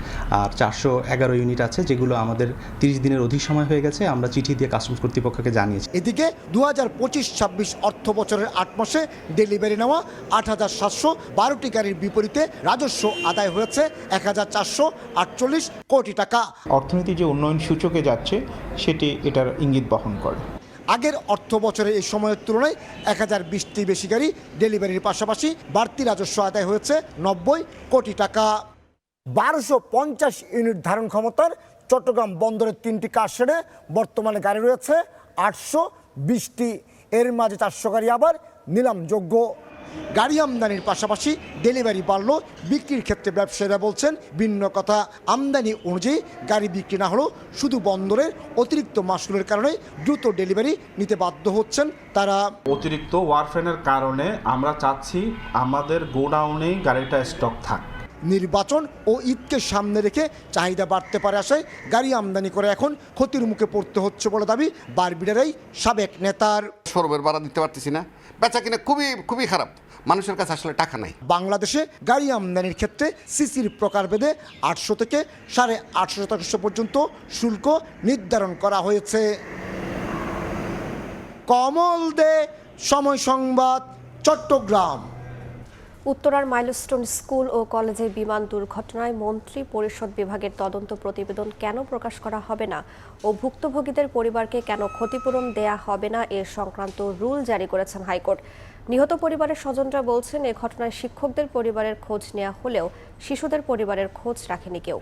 আর 411 ইউনিট আছে যেগুলো আমাদের 30 দিনের অধিক সময় হয়ে গেছে, আমরা চিঠি দিয়ে কাস্টমস কর্তৃপক্ষকে জানিয়েছি। এদিকে 2025-26 অর্থ বছরের 8 মাসে ডেলিভারি নেওয়া 8,712টি গাড়ির বিপরীতে রাজস্ব আদায় হয়েছে 1,448 কোটি টাকা। অর্থনীতি যে উন্নয়ন সূচকে যাচ্ছে সেটি এটার ইঙ্গিত বহন করে। আগের অর্থ বছরে এই সময়ের তুলনায় 1020টি বেশি গাড়ি ডেলিভারির পাশাপাশি বাড়তি রাজস্ব আদায় হয়েছে 90 কোটি টাকা। 1250 ইউনিট ধারণ ক্ষমতার চট্টগ্রাম বন্দরের 3টি কারশেডে বর্তমানে গাড়ি রয়েছে 820টি। এর মাঝে 400 গাড়ি আবার নিলামযোগ্য। গাড়ি আমদানির পাশাপাশি ডেলিভারি বাড়লো, বিক্রির ক্ষেত্রে ব্যবসায়ীরা বলছেন ভিন্ন কথা। আমদানি অনুযায়ী গাড়ি বিক্রি না হলেও শুধু বন্দরের অতিরিক্ত মাসুলের কারণে দ্রুত ডেলিভারি নিতে বাধ্য হচ্ছেন তারা। অতিরিক্ত ওয়ারফ্রেনের কারণে আমরা চাচ্ছি আমাদের গোডাউনেই গাড়িটা স্টক থাক। নির্বাচন ও ঈদকে সামনে রেখে চাহিদা বাড়তে পারে আশায় গাড়ি আমদানি করে এখন ক্ষতির মুখে পড়তে হচ্ছে বলে দাবি বারবিডারেই সাবেক নেতার। সরবের ভাড়া দিতে পারতেছি না, বেচা কিনা খুবই খারাপ, মানুষের কাছে আসলে টাকা নাই। বাংলাদেশে গাড়ি আমদানির ক্ষেত্রে সিসির প্রকারভেদে 800 থেকে 850% পর্যন্ত শুল্ক নির্ধারণ করা হয়েছে। কমল দে, সময় সংবাদ, চট্টগ্রাম। উত্তরার মাইলস্টোন স্কুল ও কলেজে বিমান দুর্ঘটনায় মন্ত্রী পরিষদ বিভাগের তদন্ত প্রতিবেদন কেন প্রকাশ করা হবে না ও ভুক্তভোগীদের পরিবারকে কেন ক্ষতিপূরণ দেয়া হবে না এ সংক্রান্ত রুল জারি করেছেন হাইকোর্ট। নিহত পরিবারের স্বজনরা বলছেন, এ ঘটনায় শিক্ষকদের পরিবারের খোঁজ নেওয়া হলেও শিশুদের পরিবারের খোঁজ রাখেনি কেউ।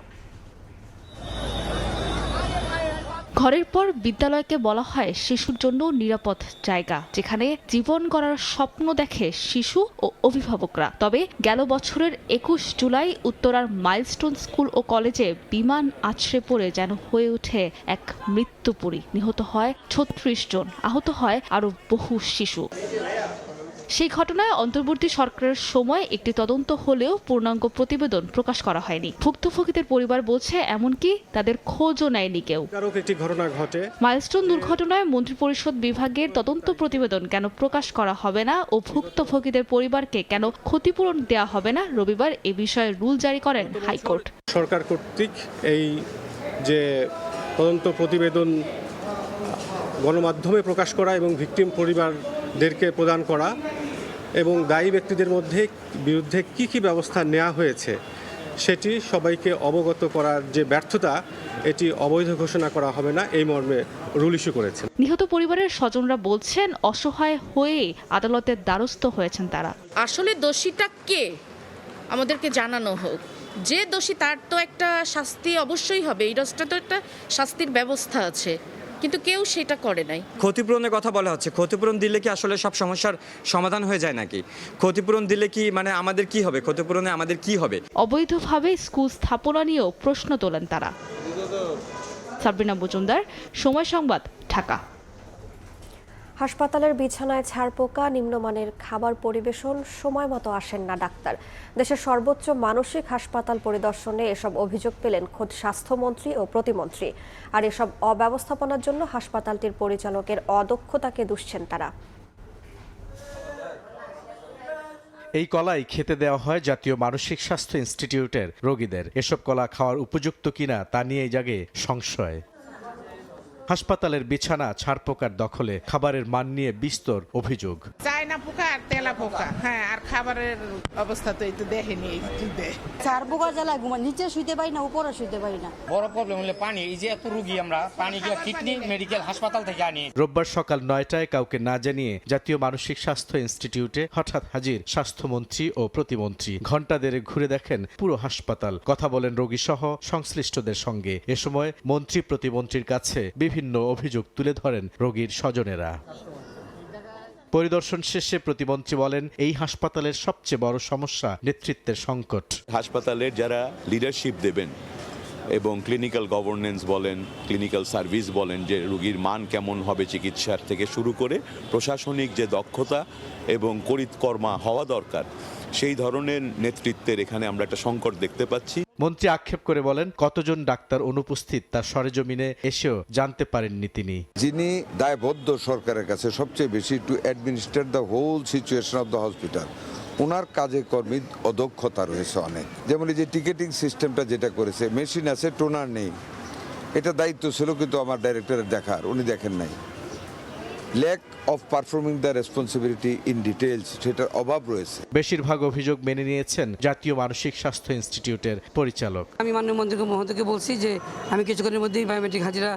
ঘরের পর বিদ্যালয়কে বলা হয় শিশুর জন্য নিরাপদ জায়গা, যেখানে জীবন গড়ার স্বপ্ন দেখে শিশু ও অভিভাবকরা। তবে গেল বছরের ২১ জুলাই উত্তরার মাইলস্টোন স্কুল ও কলেজে বিমান আছড়ে পড়ে যেন হয়ে ওঠে এক মৃত্যুপুরী। নিহত হয় ৩৬ জন, আহত হয় আরও বহু শিশু। সেই ঘটনায় অন্তর্বর্তী সরকারের সময় একটি তদন্ত হলেও পূর্ণাঙ্গ প্রতিবেদন প্রকাশ করা হয়নি। ভুক্তভোগীদের পরিবার বলছে, এমনকি তাদের খোঁজও নেয়নি কেউ। একটি ঘটনা ঘটে মাইলস্টোন দুর্ঘটনায় মন্ত্রিপরিষদ বিভাগের তদন্ত প্রতিবেদন কেন প্রকাশ করা হবে না ও ভুক্তভোগীদের পরিবারকে কেন ক্ষতিপূরণ দেওয়া হবে না, রবিবার এ বিষয়ে রুল জারি করেন হাইকোর্ট। সরকার কর্তৃক এই যে তদন্ত প্রতিবেদন গণমাধ্যমে প্রকাশ করা এবং ভিকটিম পরিবারদেরকে প্রদান করা এবং দায়ী ব্যক্তিদের বিরুদ্ধে কি ব্যবস্থা নেওয়া হয়েছে সেটি সবাইকে অবগত করার যে ব্যর্থতা, এটি অবৈধ ঘোষণা করা হবে না, এই মর্মে রুল ইস্যু করেছেন। নিহত পরিবারের স্বজনরা বলছেন, অসহায় হয়ে আদালতের দ্বারস্থ হয়েছেন তারা। আসলে দোষীটা কে আমাদেরকে জানানো হোক, যে দোষী তার তো একটা শাস্তি অবশ্যই হবে, এই দোষটা তো একটা শাস্তির ব্যবস্থা আছে, কিন্তু কেউ সেটা করে নাই। ক্ষতিপূরণের কথা বলা হচ্ছে, ক্ষতিপূরণ দিলে কি আসলে সব সমস্যার সমাধান হয়ে যায় নাকি? ক্ষতিপূরণ দিলে কি মানে আমাদের কি হবে? ক্ষতিপূরণে আমাদের কি হবে? অবৈধভাবে স্কুল স্থাপনা নিয়েও প্রশ্ন তোলেন তারা। সাবরিনা মজুমদার, সময় সংবাদ, ঢাকা। হাসপাতালের বিছানায় ছারপোকা, নিম্নমানের খাবার পরিবেশন, সময় মতো আসেন না ডাক্তার। দেশের সর্বোচ্চ মানসিক হাসপাতাল পরিদর্শনে এসব অভিযোগ পেলেন খোদ স্বাস্থ্যমন্ত্রী ও প্রতিমন্ত্রী। আর এসব অব্যবস্থাপনার জন্য হাসপাতালটির পরিচালকের অদক্ষতাকে দুষছেন তারা। এই কলাই খেতে দেওয়া হয় জাতীয় মানসিক স্বাস্থ্য ইনস্টিটিউটের রোগীদের। এসব কলা খাওয়ার উপযুক্ত কিনা তা নিয়ে জাগে সংশয়। হাসপাতালের বিছানা ছারপোকার দখলে, খাবারের মান নিয়ে বিস্তর অভিযোগ। চায়না পোকা আর তেলা পোকা, হ্যাঁ, আর খাবারের অবস্থা তো এই তো দেখেনি। ছারপোকা জ্বালা ঘুমা, নিচে শুইতে পারি না, উপরে শুইতে পারি না। বড় প্রবলেম হলে পানি। এই যে এত রোগী আমরা পানি কিডনি মেডিকেল হাসপাতাল থেকে আনি। রোববার সকাল 9টায় কাউকে না জানিয়ে জাতীয় মানসিক স্বাস্থ্য ইনস্টিটিউটে হঠাৎ হাজির স্বাস্থ্যমন্ত্রী ও প্রতিমন্ত্রী। ঘণ্টা দেড়েক ঘুরে দেখেন পুরো হাসপাতাল, কথা বলেন রোগী সহ সংশ্লিষ্টদের সঙ্গে। এ সময় মন্ত্রী প্রতিমন্ত্রীর কাছে বিভিন্ন অভিযোগ তুলে ধরেন রোগীর স্বজনেরা। পরিদর্শন শেষে প্রতিমন্ত্রী বলেন, এই হাসপাতালের সবচেয়ে বড় সমস্যা নেতৃত্বের সংকট। হাসপাতালের যারা লিডারশিপ দেবেন এবং ক্লিনিক্যাল গভর্নেন্স বলেন, ক্লিনিক্যাল সার্ভিস বলেন, যে রোগীর মান কেমন হবে চিকিৎসার থেকে শুরু করে প্রশাসনিক যে দক্ষতা এবং করিতকর্মা হওয়া দরকার, সেই ধরনের নেতৃত্বের এখানে আমরা একটা সংকট দেখতে পাচ্ছি। মন্ত্রী আক্ষেপ করে বলেন, কতজন ডাক্তার অনুপস্থিত তার সরেজমিনে এসেও জানতে পারেননি তিনি। যিনি দায়বদ্ধ সরকারের কাছে সবচেয়ে বেশি to administrate the whole situation of the hospital, ওনার কাজে কর্মী অদক্ষতা রয়েছে অনেক। যেমন এই যে টিকেটিং সিস্টেমটা যেটা করেছে, মেশিন আছে, টোনার নেই, এটা দায়িত্ব ছিল কিন্তু আমার ডাইরেক্টরের দেখার, উনি দেখেন নাই। Lack of performing the responsibility in details, সেটার অভাব রয়েছে। বেশিরভাগ অভিযোগ মেনে নিয়েছেন জাতীয় মানসিক স্বাস্থ্য ইনস্টিটিউটের পরিচালক। আমি মাননীয় মন্ত্রী মহোদয়কে বলছি যে আমি কিছুক্ষণের মধ্যেই বায়োমেট্রিক হাজিরা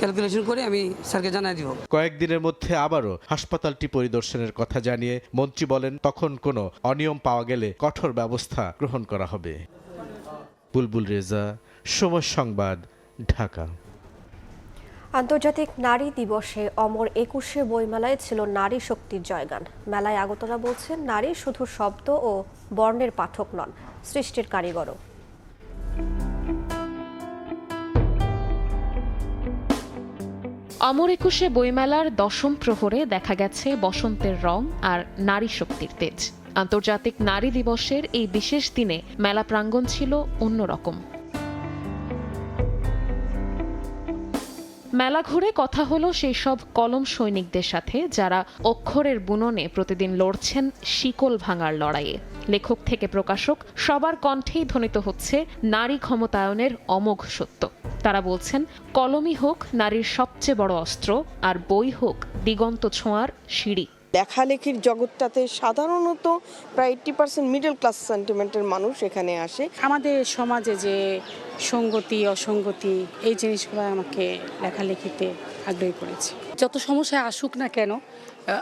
ক্যালকুলেশন করে আমি স্যারকে জানাই দিব। কয়েকদিনের মধ্যে আবারও হাসপাতালটি পরিদর্শনের কথা জানিয়ে মন্ত্রী বলেন, তখন কোনো অনিয়ম পাওয়া গেলে কঠোর ব্যবস্থা গ্রহণ করা হবে। বুলবুল রেজা, সময় সংবাদ, ঢাকা। আন্তর্জাতিক নারী দিবসে অমর ২১শে বইমেলায় ছিল নারী শক্তির জয়গান। মেলায় আগতরা বলছেন, নারী শুধু শব্দ ও বর্ণের পাঠক নন, সৃষ্টির কারিগরও। অমর ২১শে বইমেলার ১০ম প্রহরে দেখা গেছে বসন্তের রং আর নারী শক্তির তেজ। আন্তর্জাতিক নারী দিবসের এই বিশেষ দিনে মেলা প্রাঙ্গণ ছিল অন্যরকম। মেলা ঘুরে কথা হলো সেই সব কলম সৈনিকদের সাথে যারা অক্ষরের বুননে প্রতিদিন লড়ছেন শিকল ভাঙার লড়াইয়ে। লেখক থেকে প্রকাশক সবার কণ্ঠেই ধ্বনিত হচ্ছে নারী ক্ষমতায়নের অমোঘ সত্য। তারা বলছেন, কলমই হোক নারীর সবচেয়ে বড় অস্ত্র, আর বই হোক দিগন্ত ছোঁয়ার সিঁড়ি। লেখালেখির জগৎটাতে সাধারণত প্রায় 80% মিডল ক্লাস সেন্টিমেন্টের মানুষ এখানে আসে। আমাদের সমাজে যে সঙ্গতি অসঙ্গতি এই জিনিসগুলো আমাকে লেখালেখিতে আগ্রহী করেছে। যত সমস্যায় আসুক না কেন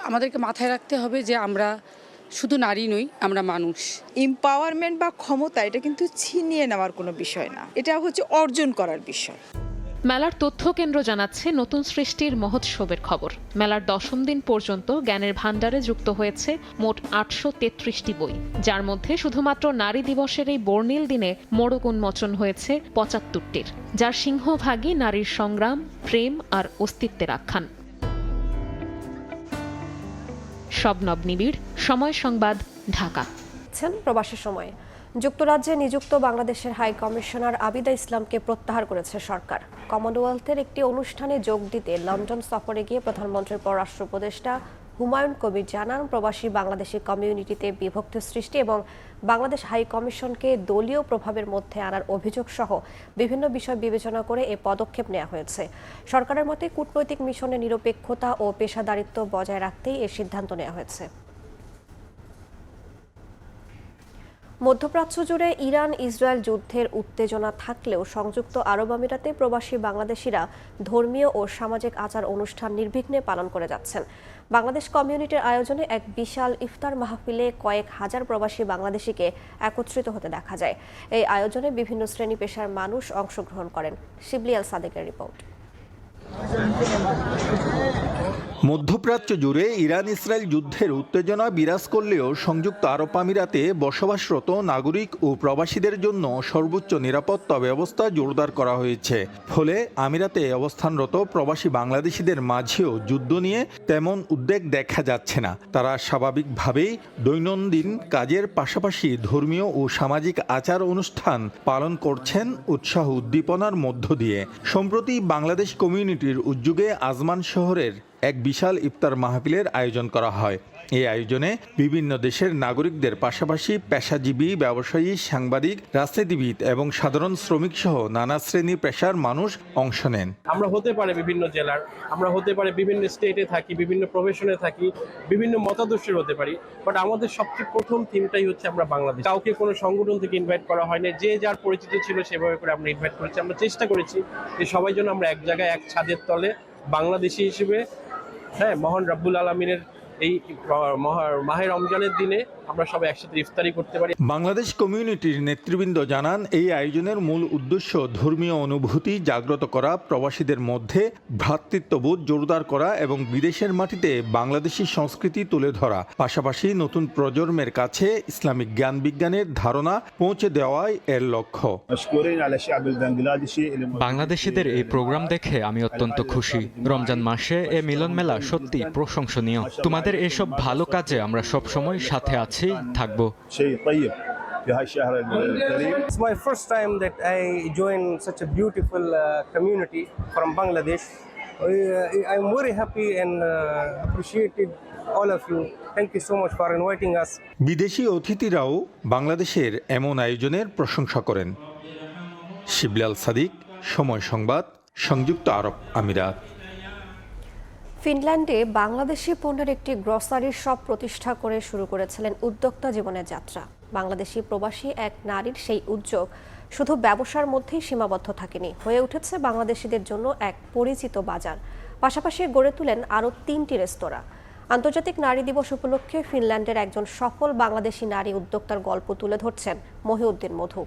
আমাদেরকে মাথায় রাখতে হবে যে আমরা শুধু নারী নই, আমরা মানুষ। এম্পাওয়ারমেন্ট বা ক্ষমতা এটা কিন্তু ছিনিয়ে নেওয়ার কোনো বিষয় না, এটা হচ্ছে অর্জন করার বিষয়। মেলার তথ্য কেন্দ্র জানাচ্ছে নতুন সৃষ্টির মহোৎসবের খবর। মেলার 10ম দিন পর্যন্ত জ্ঞানের ভাণ্ডারে যুক্ত হয়েছে মোট 833টি বই, যার মধ্যে শুধুমাত্র নারী দিবসের এই বর্ণিল দিনে মোড়ক উন্মোচন হয়েছে 75টির, যার সিংহভাগই নারীর সংগ্রাম, প্রেম আর অস্তিত্বের আখ্যান। শবনব নিবিড়, সময় সংবাদ, ঢাকা। প্রবাসী সময়। যুক্তরাজ্যে নিযুক্ত বাংলাদেশের হাই কমিশনার আবিদা ইসলামকে প্রত্যাহার করেছে সরকার। কমনওয়েলথের একটি অনুষ্ঠানে যোগ দিতে লন্ডন সফরে গিয়ে প্রধানমন্ত্রীর পররাষ্ট্র উপদেষ্টা হুমায়ুন কবির জানান, প্রবাসী বাংলাদেশি কমিউনিটিতে বিভক্তি সৃষ্টি এবং বাংলাদেশ হাই কমিশনকে দলীয় প্রভাবের মধ্যে আনার অভিযোগ সহ বিভিন্ন বিষয় বিবেচনা করে এ পদক্ষেপ নেওয়া হয়েছে। সরকারের মতে কূটনৈতিক মিশনে নিরপেক্ষতা ও পেশাদারিত্ব বজায় রাখতেই এ সিদ্ধান্ত নেওয়া হয়েছে। মধ্যপ্রাচ্য জুড়ে ইরান ইসরায়েল যুদ্ধের উত্তেজনা থাকলেও সংযুক্ত আরব আমিরাতে প্রবাসী বাংলাদেশিরা ধর্মীয় ও সামাজিক আচার অনুষ্ঠান নির্বিঘ্নে পালন করে যাচ্ছেন। বাংলাদেশ কমিউনিটির আয়োজনে এক বিশাল ইফতার মাহফিলে কয়েক হাজার প্রবাসী বাংলাদেশিকে একত্রিত হতে দেখা যায়। এই আয়োজনে বিভিন্ন শ্রেণী পেশার মানুষ অংশগ্রহণ করেন। শিবলি আল সাদেকের রিপোর্ট। মধ্যপ্রাচ্য জুড়ে ইরান ইসরায়েল যুদ্ধের উত্তেজনা বিরাজ করলেও সংযুক্ত আরব আমিরাতে বসবাসরত নাগরিক ও প্রবাসীদের জন্য সর্বোচ্চ নিরাপত্তা ব্যবস্থা জোরদার করা হয়েছে। ফলে আমিরাতে অবস্থানরত প্রবাসী বাংলাদেশিদের মাঝেও যুদ্ধ নিয়ে তেমন উদ্বেগ দেখা যাচ্ছে না। তারা স্বাভাবিকভাবেই দৈনন্দিন কাজের পাশাপাশি ধর্মীয় ও সামাজিক আচার অনুষ্ঠান পালন করছেন উৎসাহ উদ্দীপনার মধ্য দিয়ে। সম্প্রতি বাংলাদেশ কমিউনিটির উদ্যোগে আজমান শহরের এক বিশাল ইফতার মাহফিলের আয়োজন করা হয়। এই আয়োজনে বিভিন্ন দেশের নাগরিকদের পাশাপাশি পেশাজীবী, ব্যবসায়ী, সাংবাদিক, রাজনীতিবিদ এবং সাধারণ শ্রমিক সহ নানা শ্রেণী পেশার মানুষ অংশ নেন। আমরা হতে পারে বিভিন্ন জেলার, আমরা হতে পারে বিভিন্ন স্টেটে থাকি, বিভিন্ন প্রফেশনে থাকি, বিভিন্ন মতাদর্শের হতে পারি, বাট আমাদের সবচেয়ে প্রথম থিমটাই হচ্ছে আমরা বাংলাদেশ। কাউকে কোনো সংগঠন থেকে ইনভাইট করা হয়নি, যে যার পরিচিত ছিল সেভাবে করে আমরা ইনভাইট করেছি। আমরা চেষ্টা করেছি যে সবাই যেন আমরা এক জায়গায় এক ছাদের তলে বাংলাদেশি হিসেবে, মহান রাব্বুল আলামিনের এই মাহে রমজানের দিনে আমরা সবাই একসাথে ইফতারি করতে পারি। বাংলাদেশ কমিউনিটির নেতৃবৃন্দ জানান, এই আয়োজনের মূল উদ্দেশ্য ধর্মীয় অনুভূতি জাগ্রত করা, প্রবাসীদের মধ্যে ভ্রাতৃত্ববোধ জোরদার করা এবং বিদেশের মাটিতে বাংলাদেশি সংস্কৃতি তুলে ধরা, পাশাপাশি নতুন প্রজন্মের কাছে ইসলামিক জ্ঞান বিজ্ঞানের ধারণা পৌঁছে দেওয়াই এর লক্ষ্য। বাংলাদেশিদের এই প্রোগ্রাম দেখে আমি অত্যন্ত খুশি। রমজান মাসে এ মিলন মেলা সত্যি প্রশংসনীয়। তোমাদের এসব ভালো কাজে আমরা সবসময় সাথে আছি, থাকবো। It's my first time that I join such a beautiful community from Bangladesh. I'm very happy and appreciated all of you. Thank you so much for inviting us. বিদেশি অতিথিরাও বাংলাদেশের এমন আয়োজনের প্রশংসা করেন। শিবলি আল সাদিক, সময় সংবাদ, সংযুক্ত আরব আমিরাত। ফিনল্যান্ডে বাংলাদেশি পণ্যের একটি গ্রসারির শপ প্রতিষ্ঠা করে শুরু করেছিলেন উদ্যোক্তা জীবনের যাত্রা। বাংলাদেশি প্রবাসী এক নারীর সেই উদ্যোগ শুধু ব্যবসার মধ্যেই সীমাবদ্ধ থাকেনি, হয়ে উঠেছে বাংলাদেশিদের জন্য এক পরিচিত বাজার। পাশাপাশি গড়ে তোলেন আরও 3টি রেস্তোরাঁ। আন্তর্জাতিক নারী দিবস উপলক্ষে ফিনল্যান্ডের একজন সফল বাংলাদেশি নারী উদ্যোক্তার গল্প তুলে ধরছেন মহিউদ্দিন মধু।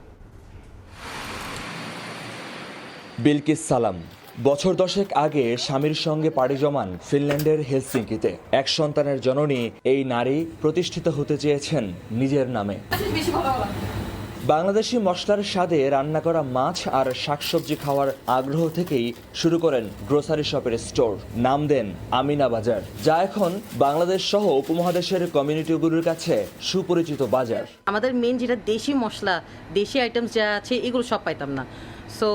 বিলকিস সালাম বছর 10 আগে স্বামীর সঙ্গে পাড়ি জমান ফিনল্যান্ডের হেলসিঙ্কিতে। এক সন্তানের জননী এই নারী প্রতিষ্ঠিত হতে চেয়েছেন নিজের নামে। বাংলাদেশি মশলার স্বাদে রান্না করা মাছ আর শাকসবজি খাওয়ার আগ্রহ থেকেই শুরু করেন গ্রোসারি শপের স্টোর। নাম দেন আমিনা বাজার, যা এখন বাংলাদেশ সহ উপমহাদেশের কমিউনিটিগুলোর কাছে সুপরিচিত বাজার। আমাদের মেন যেটা দেশি মশলা, দেশি আইটেমস যা আছে এগুলো সব পাইতাম না। সো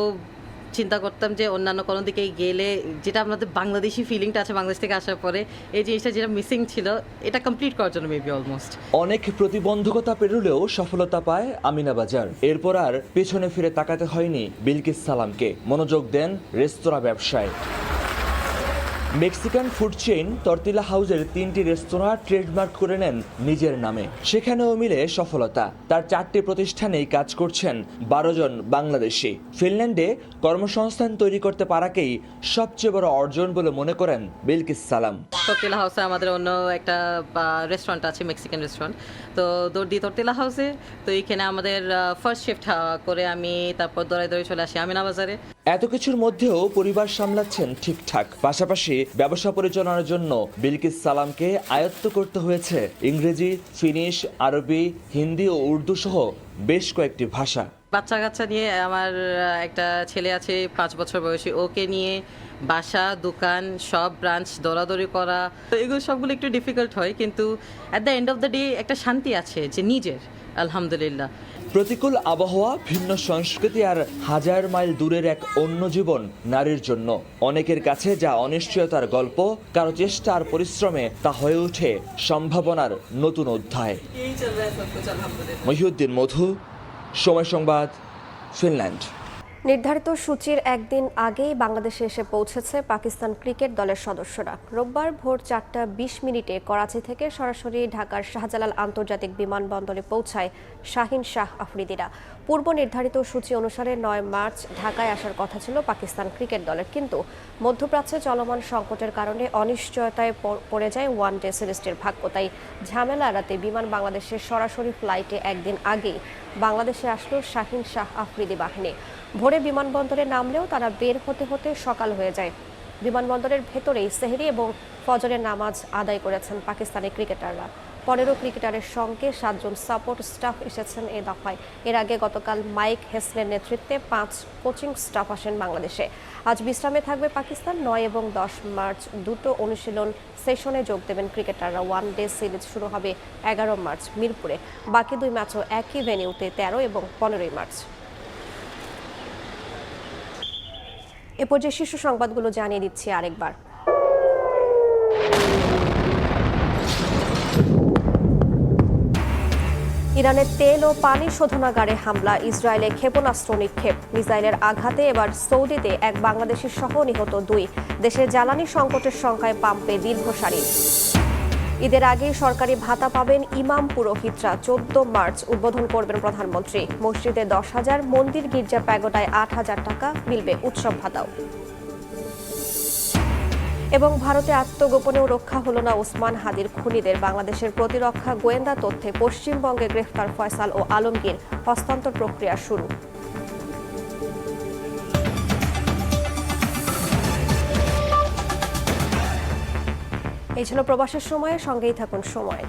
চিন্তা করতাম যে অন্যান্য কোনো দিকে গেলে যেটা আমাদের বাংলাদেশি ফিলিংটা আছে বাংলাদেশ থেকে আসার পরে, এই জিনিসটা যেটা মিসিং ছিল এটা কমপ্লিট করার জন্য মেবি অলমোস্ট। অনেক প্রতিবন্ধকতা পেরোলেও সফলতা পায় আমিনা বাজার। এরপর আর পেছনে ফিরে তাকাতে হয়নি বিলকিস সালামকে। মনোযোগ দেন রেস্তোরাঁ ব্যবসায়। মেক্সিকান ফুড চেইন তর্তিলা হাউসের 3টি রেস্তোরাঁ ট্রেডমার্ক করে নেন নিজের নামে। সেখানেও মিলে সফলতা। তার 4টি প্রতিষ্ঠানেই কাজ করছেন 12 জন বাংলাদেশি। ফিনল্যান্ডে কর্মসংস্থান তৈরি করতে পারাকেই সবচেয়ে বড় অর্জন বলে মনে করেন বিলকিস সালাম। তর্তিলা হাউসে আমাদের অন্য একটা রেস্টুরেন্ট আছে, মেক্সিকান রেস্টুরেন্ট। তো দৌড় তর্তিলা হাউসে, তো এইখানে আমাদের ফার্স্ট শিফট করে আমি তারপর দৌড়ে চলে আসি আমিনা বাজারে। এত কিছুর মধ্যেও পরিবার সামলাচ্ছেন ঠিকঠাক। পাশাপাশি ব্যবসা পরিচালনার জন্য বিলকিস সালামকে আয়ত্ত করতে হয়েছে ইংরেজি, ফিনিশ, আরবি, হিন্দি ও উর্দু সহ বেশ কয়েকটি ভাষা। বাচ্চা কাচ্চা নিয়ে আমার একটা ছেলে আছে 5 বছর বয়সী, ওকে নিয়ে বাসা, দোকান, সব ব্রাঞ্চ দৌড়াদৌড়ি করা, তো এগুলো সবগুলো একটু ডিফিকাল্ট হয়, কিন্তু at the end of the day একটা শান্তি আছে যে নিজের, আলহামদুলিল্লাহ। প্রতিকূল আবহাওয়া, ভিন্ন সংস্কৃতি আর হাজার মাইল দূরের এক অন্য জীবন নারীর জন্য অনেকের কাছে যা অনিশ্চয়তার গল্প, কারো চেষ্টা আর পরিশ্রমে তা হয়ে ওঠে সম্ভাবনার নতুন অধ্যায়। মহিউদ্দিন মধু, সময় সংবাদ, ফিনল্যান্ড। নির্ধারিত সূচির একদিন আগেই বাংলাদেশে এসে পৌঁছেছে পাকিস্তান ক্রিকেট দলের সদস্যরা। রোববার ভোর 4:20 করাচি থেকে সরাসরি ঢাকার শাহজালাল আন্তর্জাতিক বিমানবন্দরে পৌঁছায় শাহিন শাহ আফ্রিদিরা। পূর্ব নির্ধারিত সূচি অনুসারে 9 মার্চ ঢাকায় আসার কথা ছিল পাকিস্তান ক্রিকেট দলের, কিন্তু মধ্যপ্রাচ্যে চলমান সংকটের কারণে অনিশ্চয়তায় পড়ে যায় ওয়ানডে সিরিজটির ভাগ্য। তাই ঝামেলা এড়াতে বিমান বাংলাদেশের সরাসরি ফ্লাইটে একদিন আগেই বাংলাদেশে আসলো শাহিন শাহ আফ্রিদি বাহিনী। ভোরে বিমানবন্দরে নামলেও তারা বের হতে হতে সকাল হয়ে যায়। বিমানবন্দরের ভেতরেই সেহরি এবং ফজরের নামাজ আদায় করেছেন পাকিস্তানি ক্রিকেটাররা। 15 ক্রিকেটারের সঙ্গে 7 জন সাপোর্ট স্টাফ এসেছেন এ দফায়। এর আগে গতকাল মাইক হেসলের নেতৃত্বে 5 কোচিং স্টাফ আসেন বাংলাদেশে। আজ বিশ্রামে থাকবে পাকিস্তান। 9 এবং 10 মার্চ দুটো অনুশীলন সেশনে যোগ দেবেন ক্রিকেটাররা। ওয়ানডে সিরিজ শুরু হবে 11 মার্চ মিরপুরে। বাকি 2 ম্যাচও একই ভেন্যুতে 13 এবং 15 মার্চ। এ পর্যায়ে শীর্ষ সংবাদগুলো জানিয়ে দিচ্ছি আরেকবার। ইরানের তেল ও পানি শোধনাগারে হামলা, ইসরায়েলে ক্ষেপণাস্ত্র নিক্ষেপ, মিসাইলের আঘাতে এবার সৌদিতে এক বাংলাদেশি সহ নিহত 2। দেশের জ্বালানি সংকটের সংখ্যায় পাম্পে দীর্ঘ সারি। ঈদের আগেই সরকারি ভাতা পাবেন ইমাম পুরোহিতরা। 14 মার্চ উদ্বোধন করবেন প্রধানমন্ত্রী। মসজিদে 10,000, মন্দির গির্জা প্যাগোডায় 8,000 টাকা মিলবে উৎসব ভাতাও। এবং ভারতে আত্মগোপনেও রক্ষা হলো না ওসমান হাদির খুনিদের। বাংলাদেশের প্রতিরক্ষা গোয়েন্দা তথ্যে পশ্চিমবঙ্গে গ্রেফতার ফয়সাল ও আলমগীর, হস্তান্তর প্রক্রিয়া শুরু। এই ছিল প্রবাসের সময়ের সঙ্গেই থাকুন সময়।